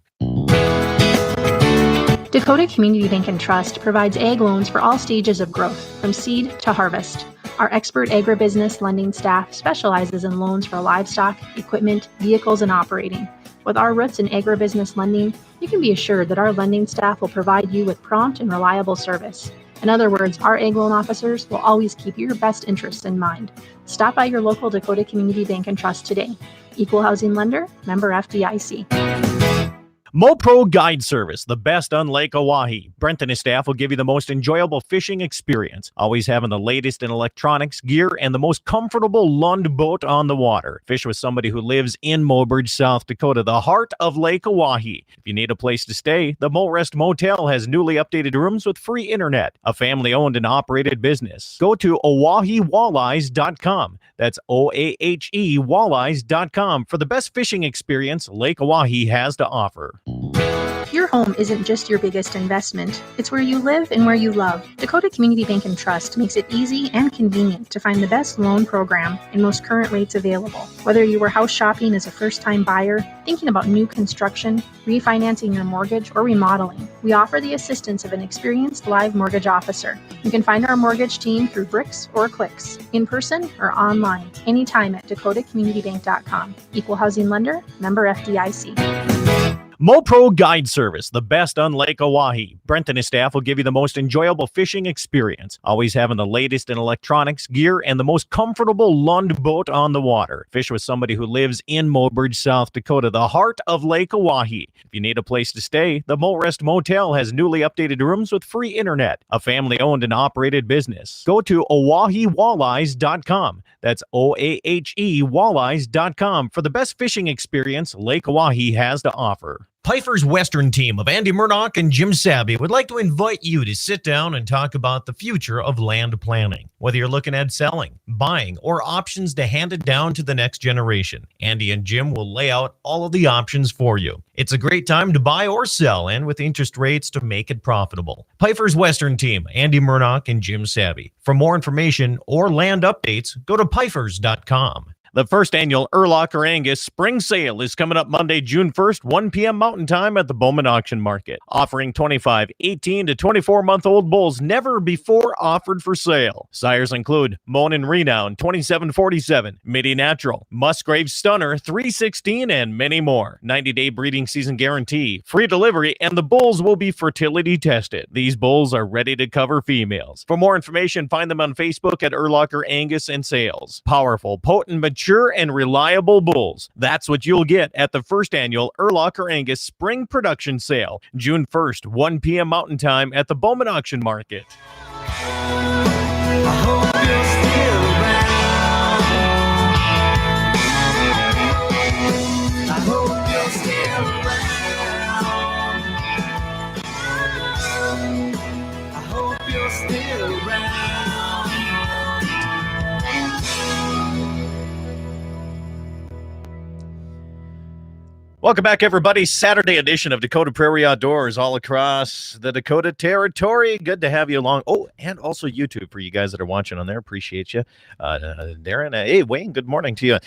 Dakota Community Bank and Trust provides ag loans for all stages of growth, from seed to harvest. Our expert agribusiness lending staff specializes in loans for livestock, equipment, vehicles, and operating. With our roots in agribusiness lending, you can be assured that our lending staff will provide you with prompt and reliable service. In other words, our ag loan officers will always keep your best interests in mind. Stop by your local Dakota Community Bank and Trust today. Equal housing lender, member FDIC. MoPro Guide Service, the best on Lake Oahe. Brent and his staff will give you the most enjoyable fishing experience, always having the latest in electronics, gear, and the most comfortable Lund boat on the water. Fish with somebody who lives in Mobridge, South Dakota, the heart of Lake Oahe. If you need a place to stay, the Mo Rest Motel has newly updated rooms with free internet, a family-owned and operated business. Go to OaheWalleyes.com. That's OAHE Walleyes.com for the best fishing experience Lake Oahe has to offer. Your home isn't just your biggest investment, it's where you live and where you love. Dakota Community Bank and Trust makes it easy and convenient to find the best loan program and most current rates available. Whether you were house shopping as a first-time buyer, thinking about new construction, refinancing your mortgage, or remodeling, we offer the assistance of an experienced live mortgage officer. You can find our mortgage team through bricks or clicks, in person or online, anytime at dakotacommunitybank.com. Equal housing lender, member FDIC. MoPro Guide Service, the best on Lake Oahe. Brent and his staff will give you the most enjoyable fishing experience, always having the latest in electronics, gear, and the most comfortable Lund boat on the water. Fish with somebody who lives in Mobridge, South Dakota, the heart of Lake Oahe. If you need a place to stay, the Morest Motel has newly updated rooms with free internet, a family-owned and operated business. Go to OaheWalleyes.com. That's OAHE Walleyes.com for the best fishing experience Lake Oahe has to offer. Pifer's Western team of Andy Murdoch and Jim Sabby would like to invite you to sit down and talk about the future of land planning. Whether you're looking at selling, buying, or options to hand it down to the next generation, Andy and Jim will lay out all of the options for you. It's a great time to buy or sell, and with interest rates to make it profitable. Pifer's Western team, Andy Murdoch and Jim Sabby. For more information or land updates, go to pifers.com. The first annual Urlacher Angus Spring Sale is coming up Monday, June 1st, 1 p.m. Mountain Time at the Bowman Auction Market, offering 25, 18 to 24-month-old bulls never before offered for sale. Sires include Monin Renown 2747, Midi Natural, Musgrave Stunner 316, and many more. 90-day breeding season guarantee, free delivery, and the bulls will be fertility tested. These bulls are ready to cover females. For more information, find them on Facebook at Urlacher Angus and Sales. Powerful, potent, mature, and reliable bulls. That's what you'll get at the first annual Urlacher Angus Spring Production Sale, June 1st, 1 p.m. Mountain Time at the Bowman Auction Market. I hope you're still around. I hope you're still around. I hope you're still around. Welcome back, everybody. Saturday edition of Dakota Prairie Outdoors all across the Dakota Territory. Good to have you along. Oh, and also YouTube for you guys that are watching on there. Appreciate you. Darren, hey, Wayne, good morning to you.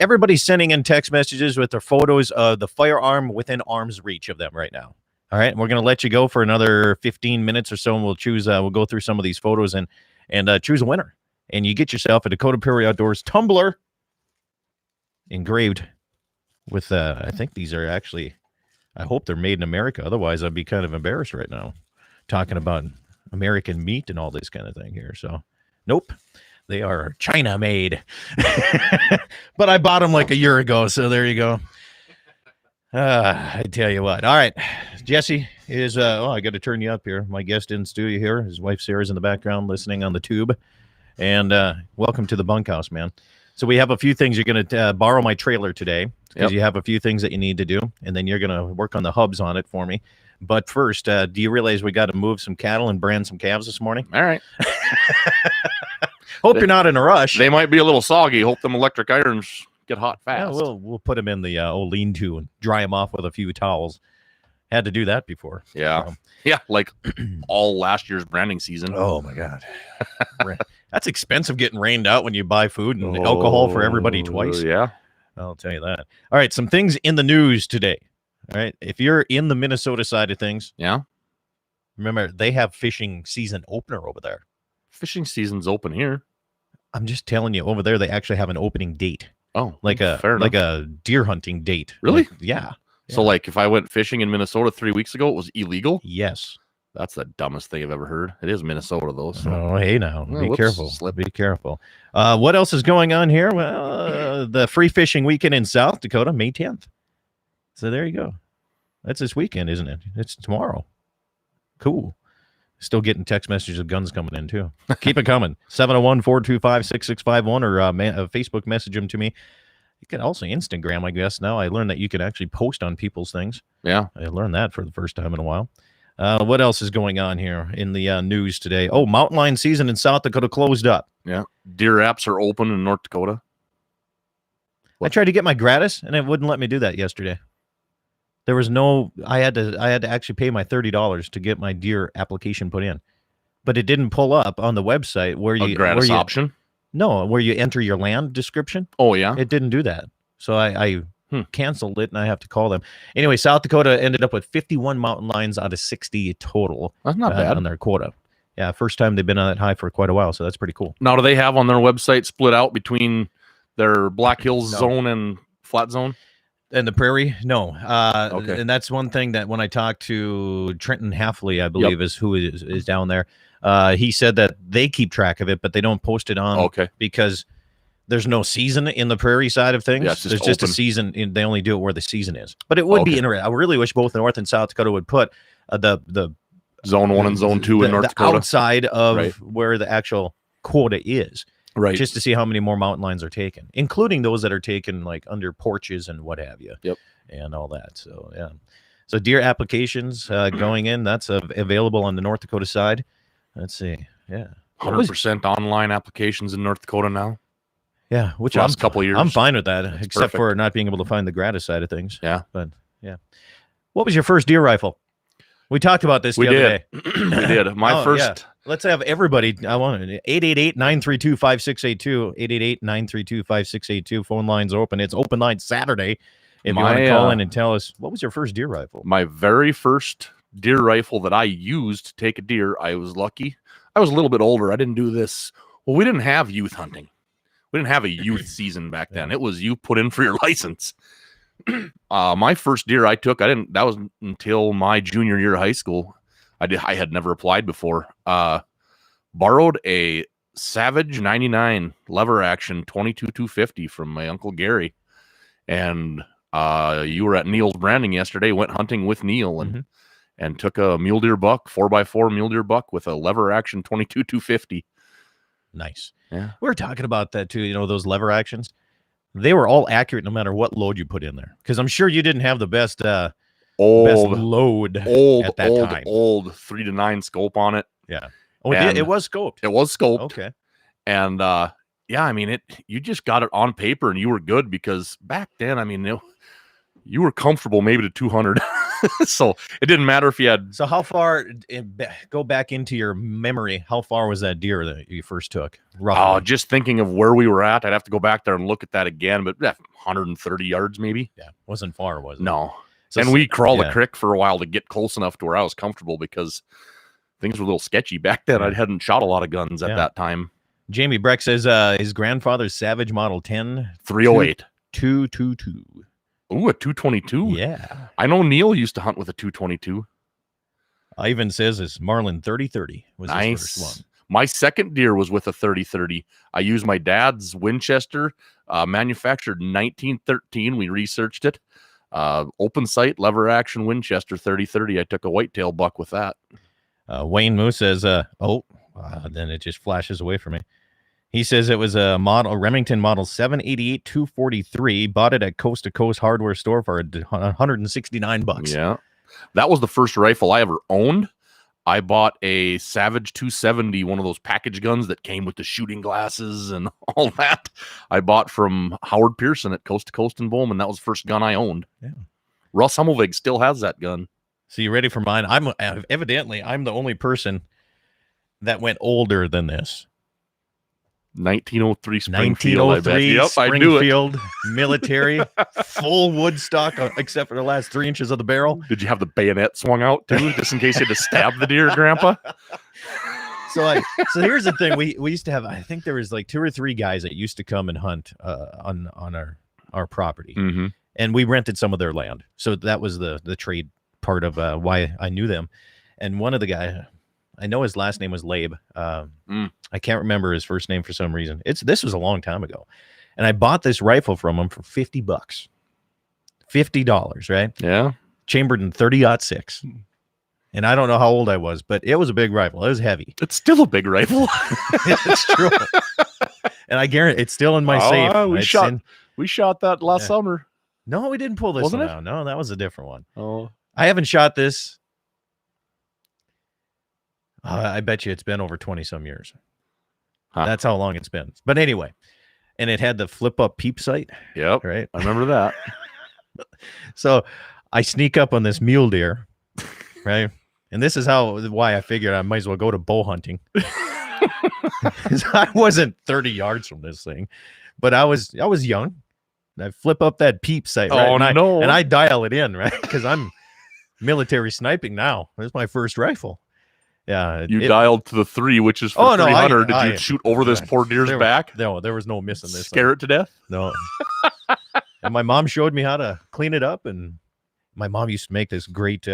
Everybody's sending in text messages with their photos of the firearm within arm's reach of them right now. All right, and we're going to let you go for another 15 minutes or so, and we'll choose. We'll go through some of these photos and choose a winner. And you get yourself a Dakota Prairie Outdoors tumbler engraved with, I think these are actually, I hope they're made in America. Otherwise, I'd be kind of embarrassed right now talking about American meat and all this kind of thing here. So, nope, they are China made. But I bought them like a year ago, so there you go. I tell you what. All right, Jesse is, I got to turn you up here. My guest in studio here, his wife Sarah's in the background listening on the tube. And welcome to the bunkhouse, man. So we have a few things. You're going to borrow my trailer today because you have a few things that you need to do, and then you're going to work on the hubs on it for me. But first, do you realize we got to move some cattle and brand some calves this morning? All right. Hope you're not in a rush. They might be a little soggy. Hope them electric irons get hot fast. Yeah, we'll put them in the old lean-to and dry them off with a few towels. Had to do that before. Yeah. Yeah, like all last year's branding season. Oh, my God. That's expensive getting rained out when you buy food and alcohol for everybody twice. Yeah. I'll tell you that. All right, some things in the news today. All right, if you're in the Minnesota side of things, Yeah. remember they have fishing season opener over there. Fishing season's open here. I'm just telling you, over there they actually have an opening date, Oh, like fair enough. a deer hunting date. Really? Like, yeah. So, like, if I went fishing in Minnesota 3 weeks ago, it was illegal? Yes. That's the dumbest thing I've ever heard. It is Minnesota, though. So. Oh, hey now, Oh, be whoops, careful. slip. Be careful. What else is going on here? Well, the free fishing weekend in South Dakota, May 10th. So there you go. That's this weekend, isn't it? It's tomorrow. Cool. Still getting text messages of guns coming in, too. Keep it coming. 701-425-6651 or Facebook message them to me. You can also Instagram, I guess. Now I learned that you can actually post on people's things. Yeah. I learned that for the first time in a while. What else is going on here in the news today? Oh, mountain lion season in South Dakota closed up. Yeah. Deer apps are open in North Dakota. I tried to get my gratis, and it wouldn't let me do that yesterday. There was no. I had to actually pay my $30 to get my deer application put in, but it didn't pull up on the website where A you gratis option. No, where you enter your land description. Oh yeah. It didn't do that. So I Hmm. canceled it, and I have to call them. Anyway, South Dakota ended up with 51 mountain lions out of 60 total That's not bad. on their quota. Yeah, first time they've been on that high for quite a while, so that's pretty cool. Now, do they have on their website split out between their Black Hills No. zone and flat zone? And the prairie, no. Okay. And that's one thing that when I talked to Trenton Halfley, I believe is who is down there, he said that they keep track of it, but they don't post it on Okay. because there's no season in the prairie side of things. Yeah, it's just There's just a open. season. They only do it where the season is. But it would be Okay. interesting. I really wish both North and South Dakota would put the Zone 1 and Zone 2 in North the Dakota. outside of Right. where the actual quota is, Right. just to see how many more mountain lions are taken, including those that are taken like under porches and what have you. Yep. And all that. So yeah. So deer applications going in. That's available on the North Dakota side. Let's see. Yeah. What was- 100% online applications in North Dakota now. Yeah, which Last I'm couple of years. I'm fine with that, except perfect. for not being able to find the gratis side of things. Yeah. But yeah. What was your first deer rifle? We talked about this We the other did. day. We did. My Oh, first. yeah. Let's have everybody. I want it. 888-932-5682. 888-932-5682. Phone lines open. It's open line Saturday. If you want to My, call in and tell us what was your first deer rifle? My very first deer rifle that I used to take a deer, I was lucky. I was a little bit older. I didn't do this. Well, we didn't have youth hunting. We didn't have a youth season back then. It was you put in for your license. My first deer I took, that was until my junior year of high school. I had never applied before. Borrowed a Savage 99 lever action 22-250 from my Uncle Gary. And you were at Neil's branding yesterday, went hunting with Neil and took a mule deer buck, 4x4 mule deer buck with a lever action 22-250. Nice. Yeah. We were talking about that too. You know, those lever actions, they were all accurate no matter what load you put in there. Because I'm sure you didn't have the best load at that time. Old 3-9 scope on it. Yeah. Oh, And it was scoped. It was scoped. Okay. And yeah, I mean, you just got it on paper and you were good because back then, I mean, you were comfortable maybe to 200. So it didn't matter if you had. So how far, go back into your memory, how far was that deer that you first took? Roughly. Just thinking of where we were at, I'd have to go back there and look at that again, but 130 yards maybe. Yeah. Wasn't far, was it? No. So, And we crawled yeah. the creek for a while to get close enough to where I was comfortable because things were a little sketchy back then. Yeah. I hadn't shot a lot of guns at Yeah. that time. Jamie Breck says his grandfather's Savage Model 10 308. 222. Ooh, a 222. Yeah. I know Neil used to hunt with a 222. Ivan says his Marlin 3030 was his Nice. first one. My second deer was with a 30-30. I used my dad's Winchester, manufactured in 1913. We researched it. Open sight, lever action Winchester 30-30. I took a whitetail buck with that. Wayne Moose says, then it just flashes away from me. He says it was a Remington model 788-243. Bought it at Coast to Coast hardware store for $169. Yeah. That was the first rifle I ever owned. I bought a Savage 270, one of those package guns that came with the shooting glasses and all that. I bought from Howard Pearson at Coast to Coast in Bowman. That was the first gun I owned. Yeah. Russ Hummelvig still has that gun. So you ready for mine? I'm the only person that went older than this. 1903 Springfield. I bet. 1903 Yep, I knew it. Springfield military, full wood stock, except for the last 3 inches of the barrel. Did you have the bayonet swung out too, just in case you had to stab the deer, Grandpa? So here's the thing. We used to have, I think there was like 2 or 3 guys that used to come and hunt on our property. Mm-hmm. And we rented some of their land. So that was the trade part of why I knew them. And one of the guys, I know his last name was Labe. I can't remember his first name for some reason. This was a long time ago. And I bought this rifle from him for $50. $50, right? Yeah. Chambered in 30-06. And I don't know how old I was, but it was a big rifle. It was heavy. It's still a big rifle. It's true. And I guarantee it's still in my safe. We shot that last summer. No, we didn't pull this Wasn't one it? out. No, that was a different one. Oh. I haven't shot this. I bet you it's been over 20 some years. Huh. That's how long it's been. But anyway, and it had the flip up peep sight, Yep. right? I remember that. So I sneak up on this mule deer, right? And this is why I figured I might as well go to bow hunting. 'Cause I wasn't 30 yards from this thing, but I was young. And I flip up that peep sight, right? Oh, and I dial it in, right? Because I'm military sniping now. It's my first rifle. Yeah. You dialed to the 3, which is for Oh, no, 300. Did you shoot over this poor deer's back? No, there was no missing this. Scare it to death? No. And my mom showed me how to clean it up, and my mom used to make this great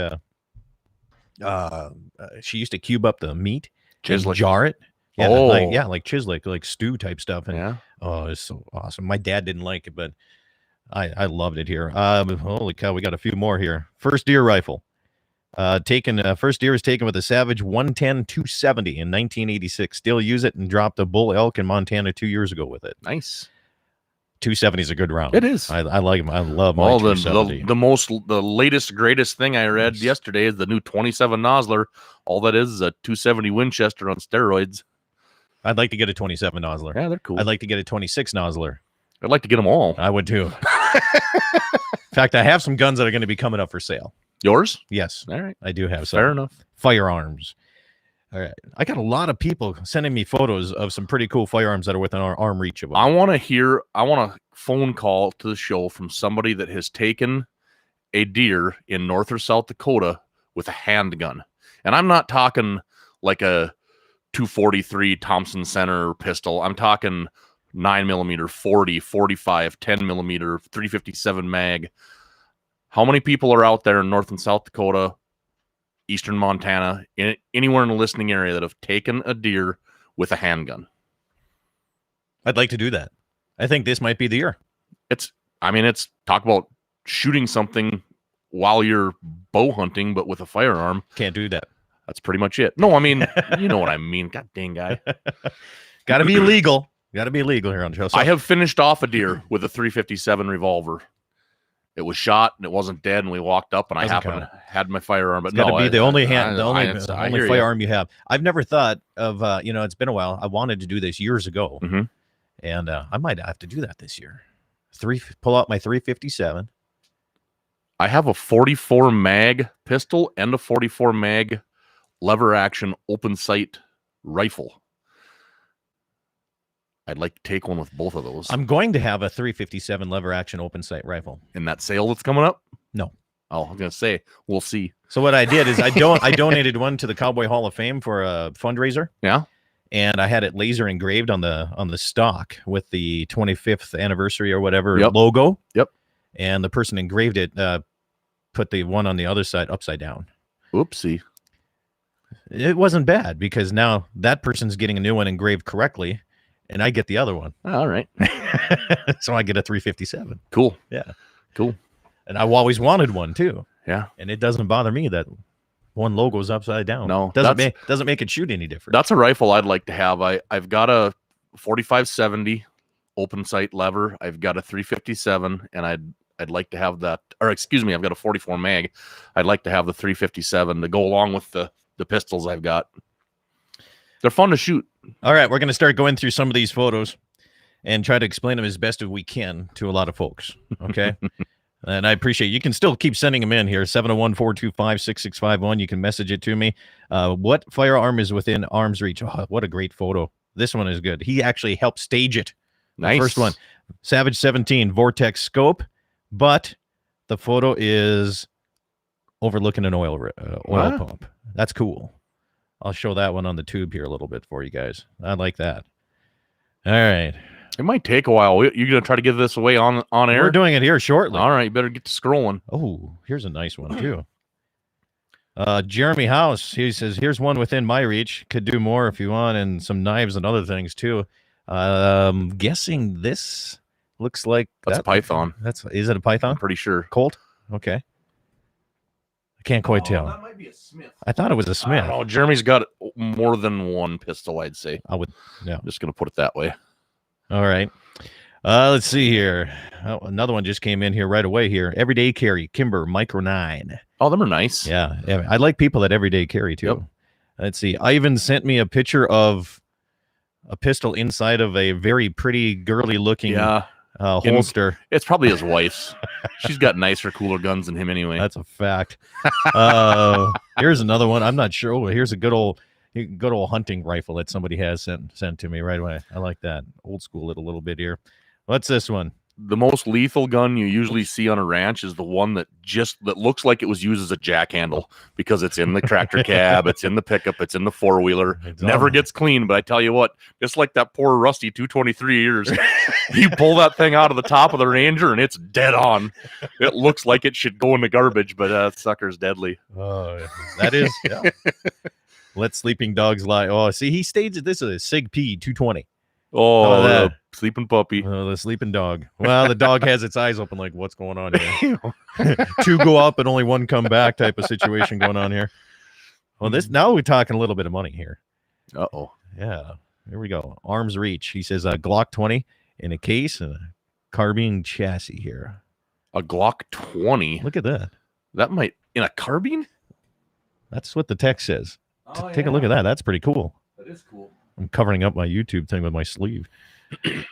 she used to cube up the meat, Chislic. jar it. Yeah, Oh. like chislic, like stew type stuff. And Yeah. oh, it's so awesome. My dad didn't like it, but I loved it here. Holy cow, we got a few more here. First deer rifle. First deer is taken with a Savage 110-270 in 1986. Still use it and dropped a bull elk in Montana 2 years ago with it. Nice. 270 is a good round. It is. I like them. I love my Well, 270. the latest, greatest thing I read yesterday is the new 27 Nosler. All that is a 270 Winchester on steroids. I'd like to get a 27 Nosler. Yeah, they're cool. I'd like to get a 26 Nosler. I'd like to get them all. I would too. In fact, I have some guns that are going to be coming up for sale. Yours? Yes, All right. I do have some. Fair enough. Firearms. All right. I got a lot of people sending me photos of some pretty cool firearms that are within our arm reach of them. I want a phone call to the show from somebody that has taken a deer in North or South Dakota with a handgun. And I'm not talking like a 243 Thompson Center pistol. I'm talking 9mm, 40, 45, 10mm, 357 mag. How many people are out there in North and South Dakota, Eastern Montana, anywhere in the listening area that have taken a deer with a handgun? I'd like to do that. I think this might be the year. It's talk about shooting something while you're bow hunting, but with a firearm. Can't do that. That's pretty much it. No, I mean, you know what I mean. God dang, guy. Got to be legal. Got to be legal here on the show. So I have finished off a deer with a 357 revolver. It was shot and it wasn't dead, and we walked up and Doesn't had my firearm. But It's got to no, be the only I hear ya. firearm you have. I've never thought of, it's been a while. I wanted to do this years ago, Mhm. and I might have to do that this year. Pull out my 357. I have a 44 mag pistol and a 44 mag lever action open sight rifle. I'd like to take one with both of those. I'm going to have a 357 lever action open sight rifle. In that sale that's coming up? No. Oh, I'm gonna say we'll see. So what I did is I donated one to the Cowboy Hall of Fame for a fundraiser. Yeah. And I had it laser engraved on the stock with the 25th anniversary or whatever Yep. logo. Yep. And the person engraved it, put the one on the other side upside down. Oopsie. It wasn't bad because now that person's getting a new one engraved correctly, and I get the other one. All right. So I get a 357. Cool. Yeah. Cool. And I've always wanted one too. Yeah. And it doesn't bother me that one logo's upside down. No, doesn't make it shoot any different. That's a rifle I'd like to have. I've got a 4570 open sight lever. I've got a 357, and I'd like to have that. Or excuse me, I've got a 44 mag. I'd like to have the 357 to go along with the pistols I've got. They're fun to shoot. All right, we're going to start going through some of these photos and try to explain them as best as we can to a lot of folks. Okay. And I appreciate you can still keep sending them in here. 701-425-6651. You can message it to me. What firearm is within arm's reach? Oh, what a great photo. This one is good. He actually helped stage it. Nice. First one, Savage 17 Vortex scope, but the photo is overlooking an oil pump. That's cool. I'll show that one on the tube here a little bit for you guys. I like that. All right. It might take a while. You're going to try to give this away on air? We're doing it here shortly. All right. You better get to scrolling. Oh, here's a nice one, too. Jeremy House, he says, here's one within my reach. Could do more if you want, and some knives and other things, too. Guessing this looks like... That's a Python. Is it a Python? I'm pretty sure. Colt? Okay. I can't quite tell. That might be a Smith. I thought it was a Smith. Oh, Jeremy's got more than one pistol, I'd say. I would, yeah. I'm just going to put it that way. All right. Let's see here. Oh, another one just came in here right away here. Everyday carry, Kimber Micro 9. Oh, them are nice. Yeah. I like people that everyday carry too. Yep. Let's see. Ivan sent me a picture of a pistol inside of a very pretty girly looking holster. It's probably his wife's. She's got nicer, cooler guns than him anyway. That's a fact. Here's another one. I'm not sure. Oh, here's a good old hunting rifle that somebody has sent to me right away. I like that. Old school it a little bit here. What's this one? The most lethal gun you usually see on a ranch is the one that looks like it was used as a jack handle because it's in the tractor cab, it's in the pickup, it's in the four-wheeler. Never gets clean, but I tell you what, just like that poor rusty 223 years, you pull that thing out of the top of the Ranger and it's dead on. It looks like it should go in the garbage, but that sucker's deadly. Oh, that is. Yeah. Let sleeping dogs lie. Oh, see, he staged this is a Sig P 220. Oh, the sleeping puppy. The sleeping dog. Well, the dog has its eyes open like, what's going on here? Two go up and only one come back type of situation going on here. Well, now we're talking a little bit of money here. Uh-oh. Yeah, here we go. Arm's reach. He says a Glock 20 in a case and a carbine chassis here. A Glock 20? Look at that. That might, in a carbine? That's what the text says. Take a look at that. That's pretty cool. That is cool. I'm covering up my YouTube thing with my sleeve.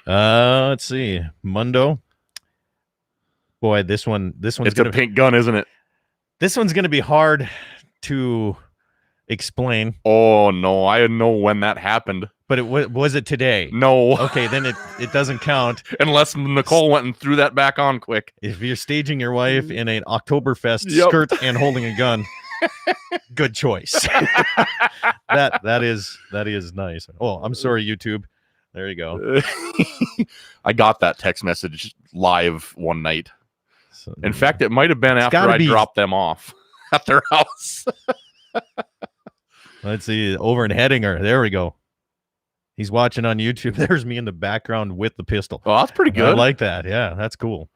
Let's see. Mundo. Boy, this one's a pink gun, isn't it? This one's gonna be hard to explain. Oh no, I know when that happened. But was it today? No. Okay, then it doesn't count. Unless Nicole went and threw that back on quick. If you're staging your wife in an Oktoberfest skirt and holding a gun, good choice. that is nice. Oh, I'm sorry, YouTube. There you go. I got that text message live one night. In fact, it might have been after I dropped them off at their house. Let's see. Over in Hettinger. There we go. He's watching on YouTube. There's me in the background with the pistol. Oh, that's pretty good. I like that. Yeah, that's cool.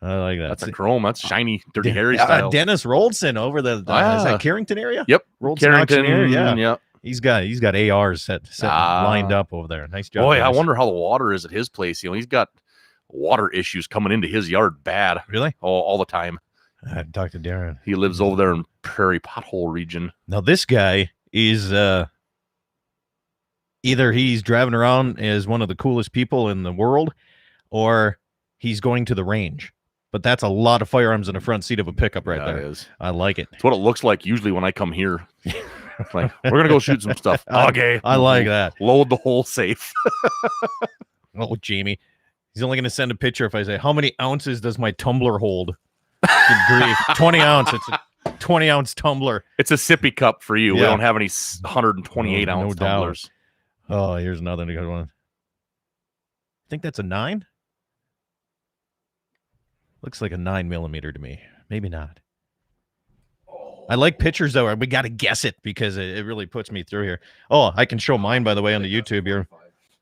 I like that. That's a chrome. That's shiny, Dirty Harry style. Dennis Roldson over the is that Carrington area? Yep. Roldson Carrington area. Yeah. Yep. He's got ARs set lined up over there. Nice job. Boy, guys. I wonder how the water is at his place. He's got water issues coming into his yard bad. Really? Oh, all the time. I had to talk to Darren. He lives over there in Prairie Pothole region. Now this guy is either he's driving around as one of the coolest people in the world, or he's going to the range. But that's a lot of firearms in the front seat of a pickup right there. It is. I like it. It's what it looks like usually when I come here. Like, we're going to go shoot some stuff. Okay. I like that. Load the whole safe. Oh, Jamie. He's only going to send a picture if I say, how many ounces does my tumbler hold? Good grief. 20 ounce. It's a 20-ounce tumbler. It's a sippy cup for you. Yeah. We don't have any 128-ounce tumblers. Oh, here's another good one. I think that's a 9. Looks like a 9mm to me. Maybe not. I like pictures, though. We got to guess it because it really puts me through here. Oh, I can show mine, by the way, on the YouTube here.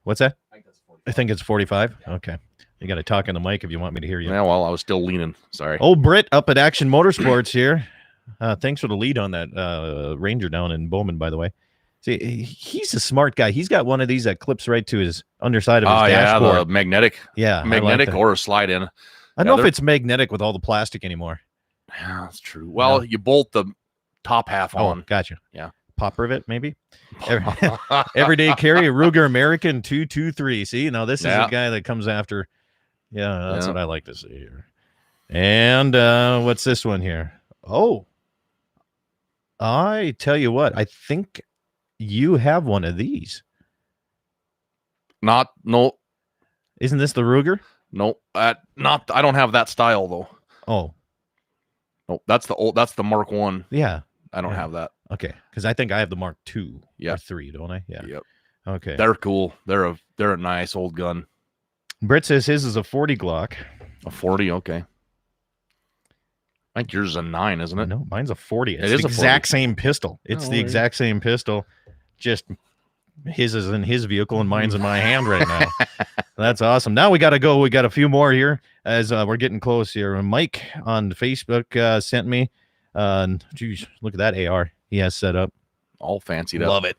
What's that? I think it's 45. Okay. You got to talk in the mic if you want me to hear you. Yeah, well, I was still leaning. Sorry. Oh, Britt up at Action Motorsports here. Thanks for the lead on that Ranger down in Bowman, by the way. See, he's a smart guy. He's got one of these that clips right to his underside of his dashboard. Yeah, the magnetic. Yeah, magnetic or a slide in. I don't know if it's magnetic with all the plastic anymore. Yeah, that's true. Well, you bolt the top half on. Oh, gotcha. Yeah. Pop rivet, maybe. Everyday carry, a Ruger American 223. See, now this is a guy that comes after. Yeah, that's what I like to see here. And what's this one here? Oh, I tell you what, I think you have one of these. No. Isn't this the Ruger? No, I don't have that style though. Oh, no, that's the Mark 1. Yeah, I don't have that. Okay, because I think I have the Mark 2 or 3, don't I? Yeah. Yep. Okay. They're cool. They're a nice old gun. Britt says his is a 40 Glock. A 40, okay. I think yours is a 9, isn't it? No, mine's a 40. It's the exact same pistol. It's the exact same pistol. Just his is in his vehicle and mine's in my hand right now. That's awesome. Now we got to go. We got a few more here as we're getting close here. Mike on Facebook sent me. Geez, look at that AR he has set up. All fancied up. Love it.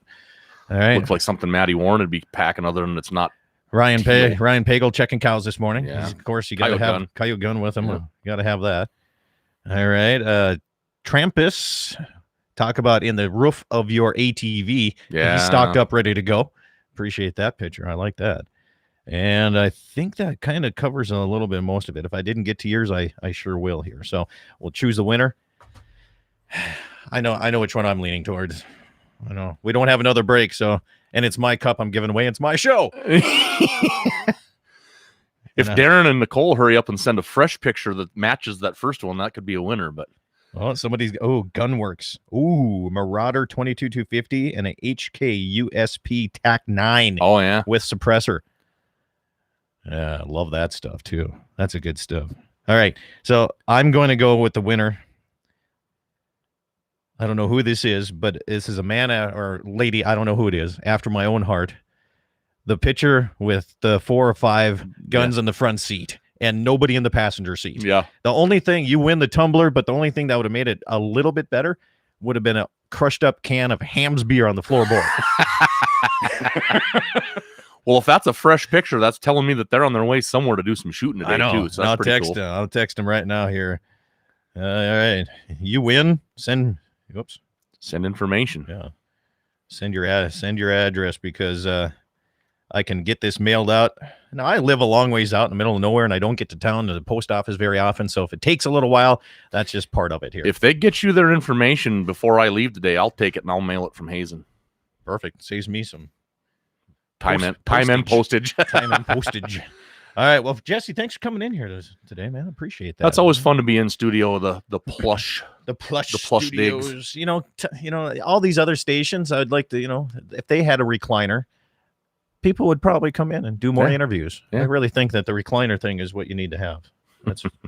All right. Looks like something Matty Warren would be packing other than it's not. Ryan Pagel checking cows this morning. Yeah. Of course, you got to have coyote gun with him. Yeah. You got to have that. All right. Trampus, talk about in the roof of your ATV. Yeah. He's stocked up, ready to go. Appreciate that picture. I like that. And I think that kind of covers a little bit most of it. If I didn't get to yours, I sure will here. So we'll choose the winner. I know which one I'm leaning towards. I know we don't have another break, so and it's my cup I'm giving away. It's my show. If Darren and Nicole hurry up and send a fresh picture that matches that first one, that could be a winner. But Gunworks. Ooh, Marauder 22250 and a HK USP TAC 9. Oh yeah, with suppressor. Yeah, I love that stuff too. That's a good stuff. All right, so I'm going to go with the winner. I don't know who this is, but this is a man or lady. I don't know who it is. After my own heart. The picture with the 4 or 5 guns in the front seat and nobody in the passenger seat. Yeah. The only thing, you win the tumbler, but the only thing that would have made it a little bit better would have been a crushed up can of Ham's beer on the floorboard. Well, if that's a fresh picture, that's telling me that they're on their way somewhere to do some shooting today, I know. too. So that's pretty cool. I'll text him right now here. All right. You win. Send information. Yeah. Send your address because I can get this mailed out. Now, I live a long ways out in the middle of nowhere, and I don't get to town to the post office very often. So if it takes a little while, that's just part of it here. If they get you their information before I leave today, I'll take it and I'll mail it from Hazen. Perfect. Saves me some time and postage. Time and postage. All right. Well, Jesse, thanks for coming in here today, man. I appreciate that. That's always fun to be in studio. The plush studios. digs. You know, all these other stations. I'd like to, if they had a recliner, people would probably come in and do more interviews. Yeah. I really think that the recliner thing is what you need to have.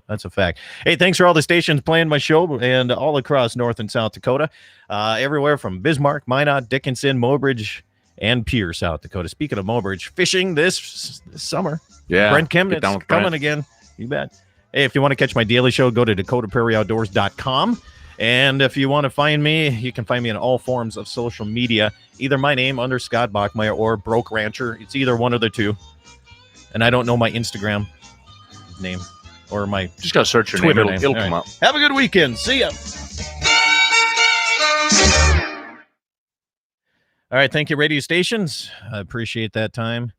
That's a fact. Hey, thanks for all the stations playing my show and all across North and South Dakota, everywhere from Bismarck, Minot, Dickinson, Mobridge, and Pierre, South Dakota. Speaking of Mobridge, fishing this summer. Yeah, Brent Kemnitz coming again. You bet. Hey, if you want to catch my daily show, go to DakotaPrairieOutdoors.com. And if you want to find me, you can find me in all forms of social media. Either my name under Scott Bachmeyer or Broke Rancher. It's either one of the two. And I don't know my Instagram name or my just gotta search your Twitter name. It'll come up. Have a good weekend. See ya. All right. Thank you, radio stations. I appreciate that time.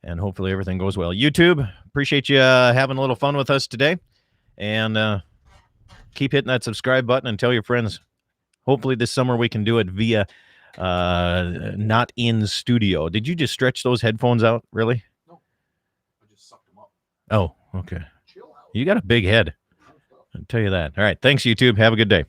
And hopefully everything goes well. YouTube, appreciate you having a little fun with us today. And keep hitting that subscribe button and tell your friends. Hopefully this summer we can do it via not in studio. Did you just stretch those headphones out? Really? No. I just sucked them up. Oh, okay. You got a big head. I'll tell you that. All right. Thanks, YouTube. Have a good day.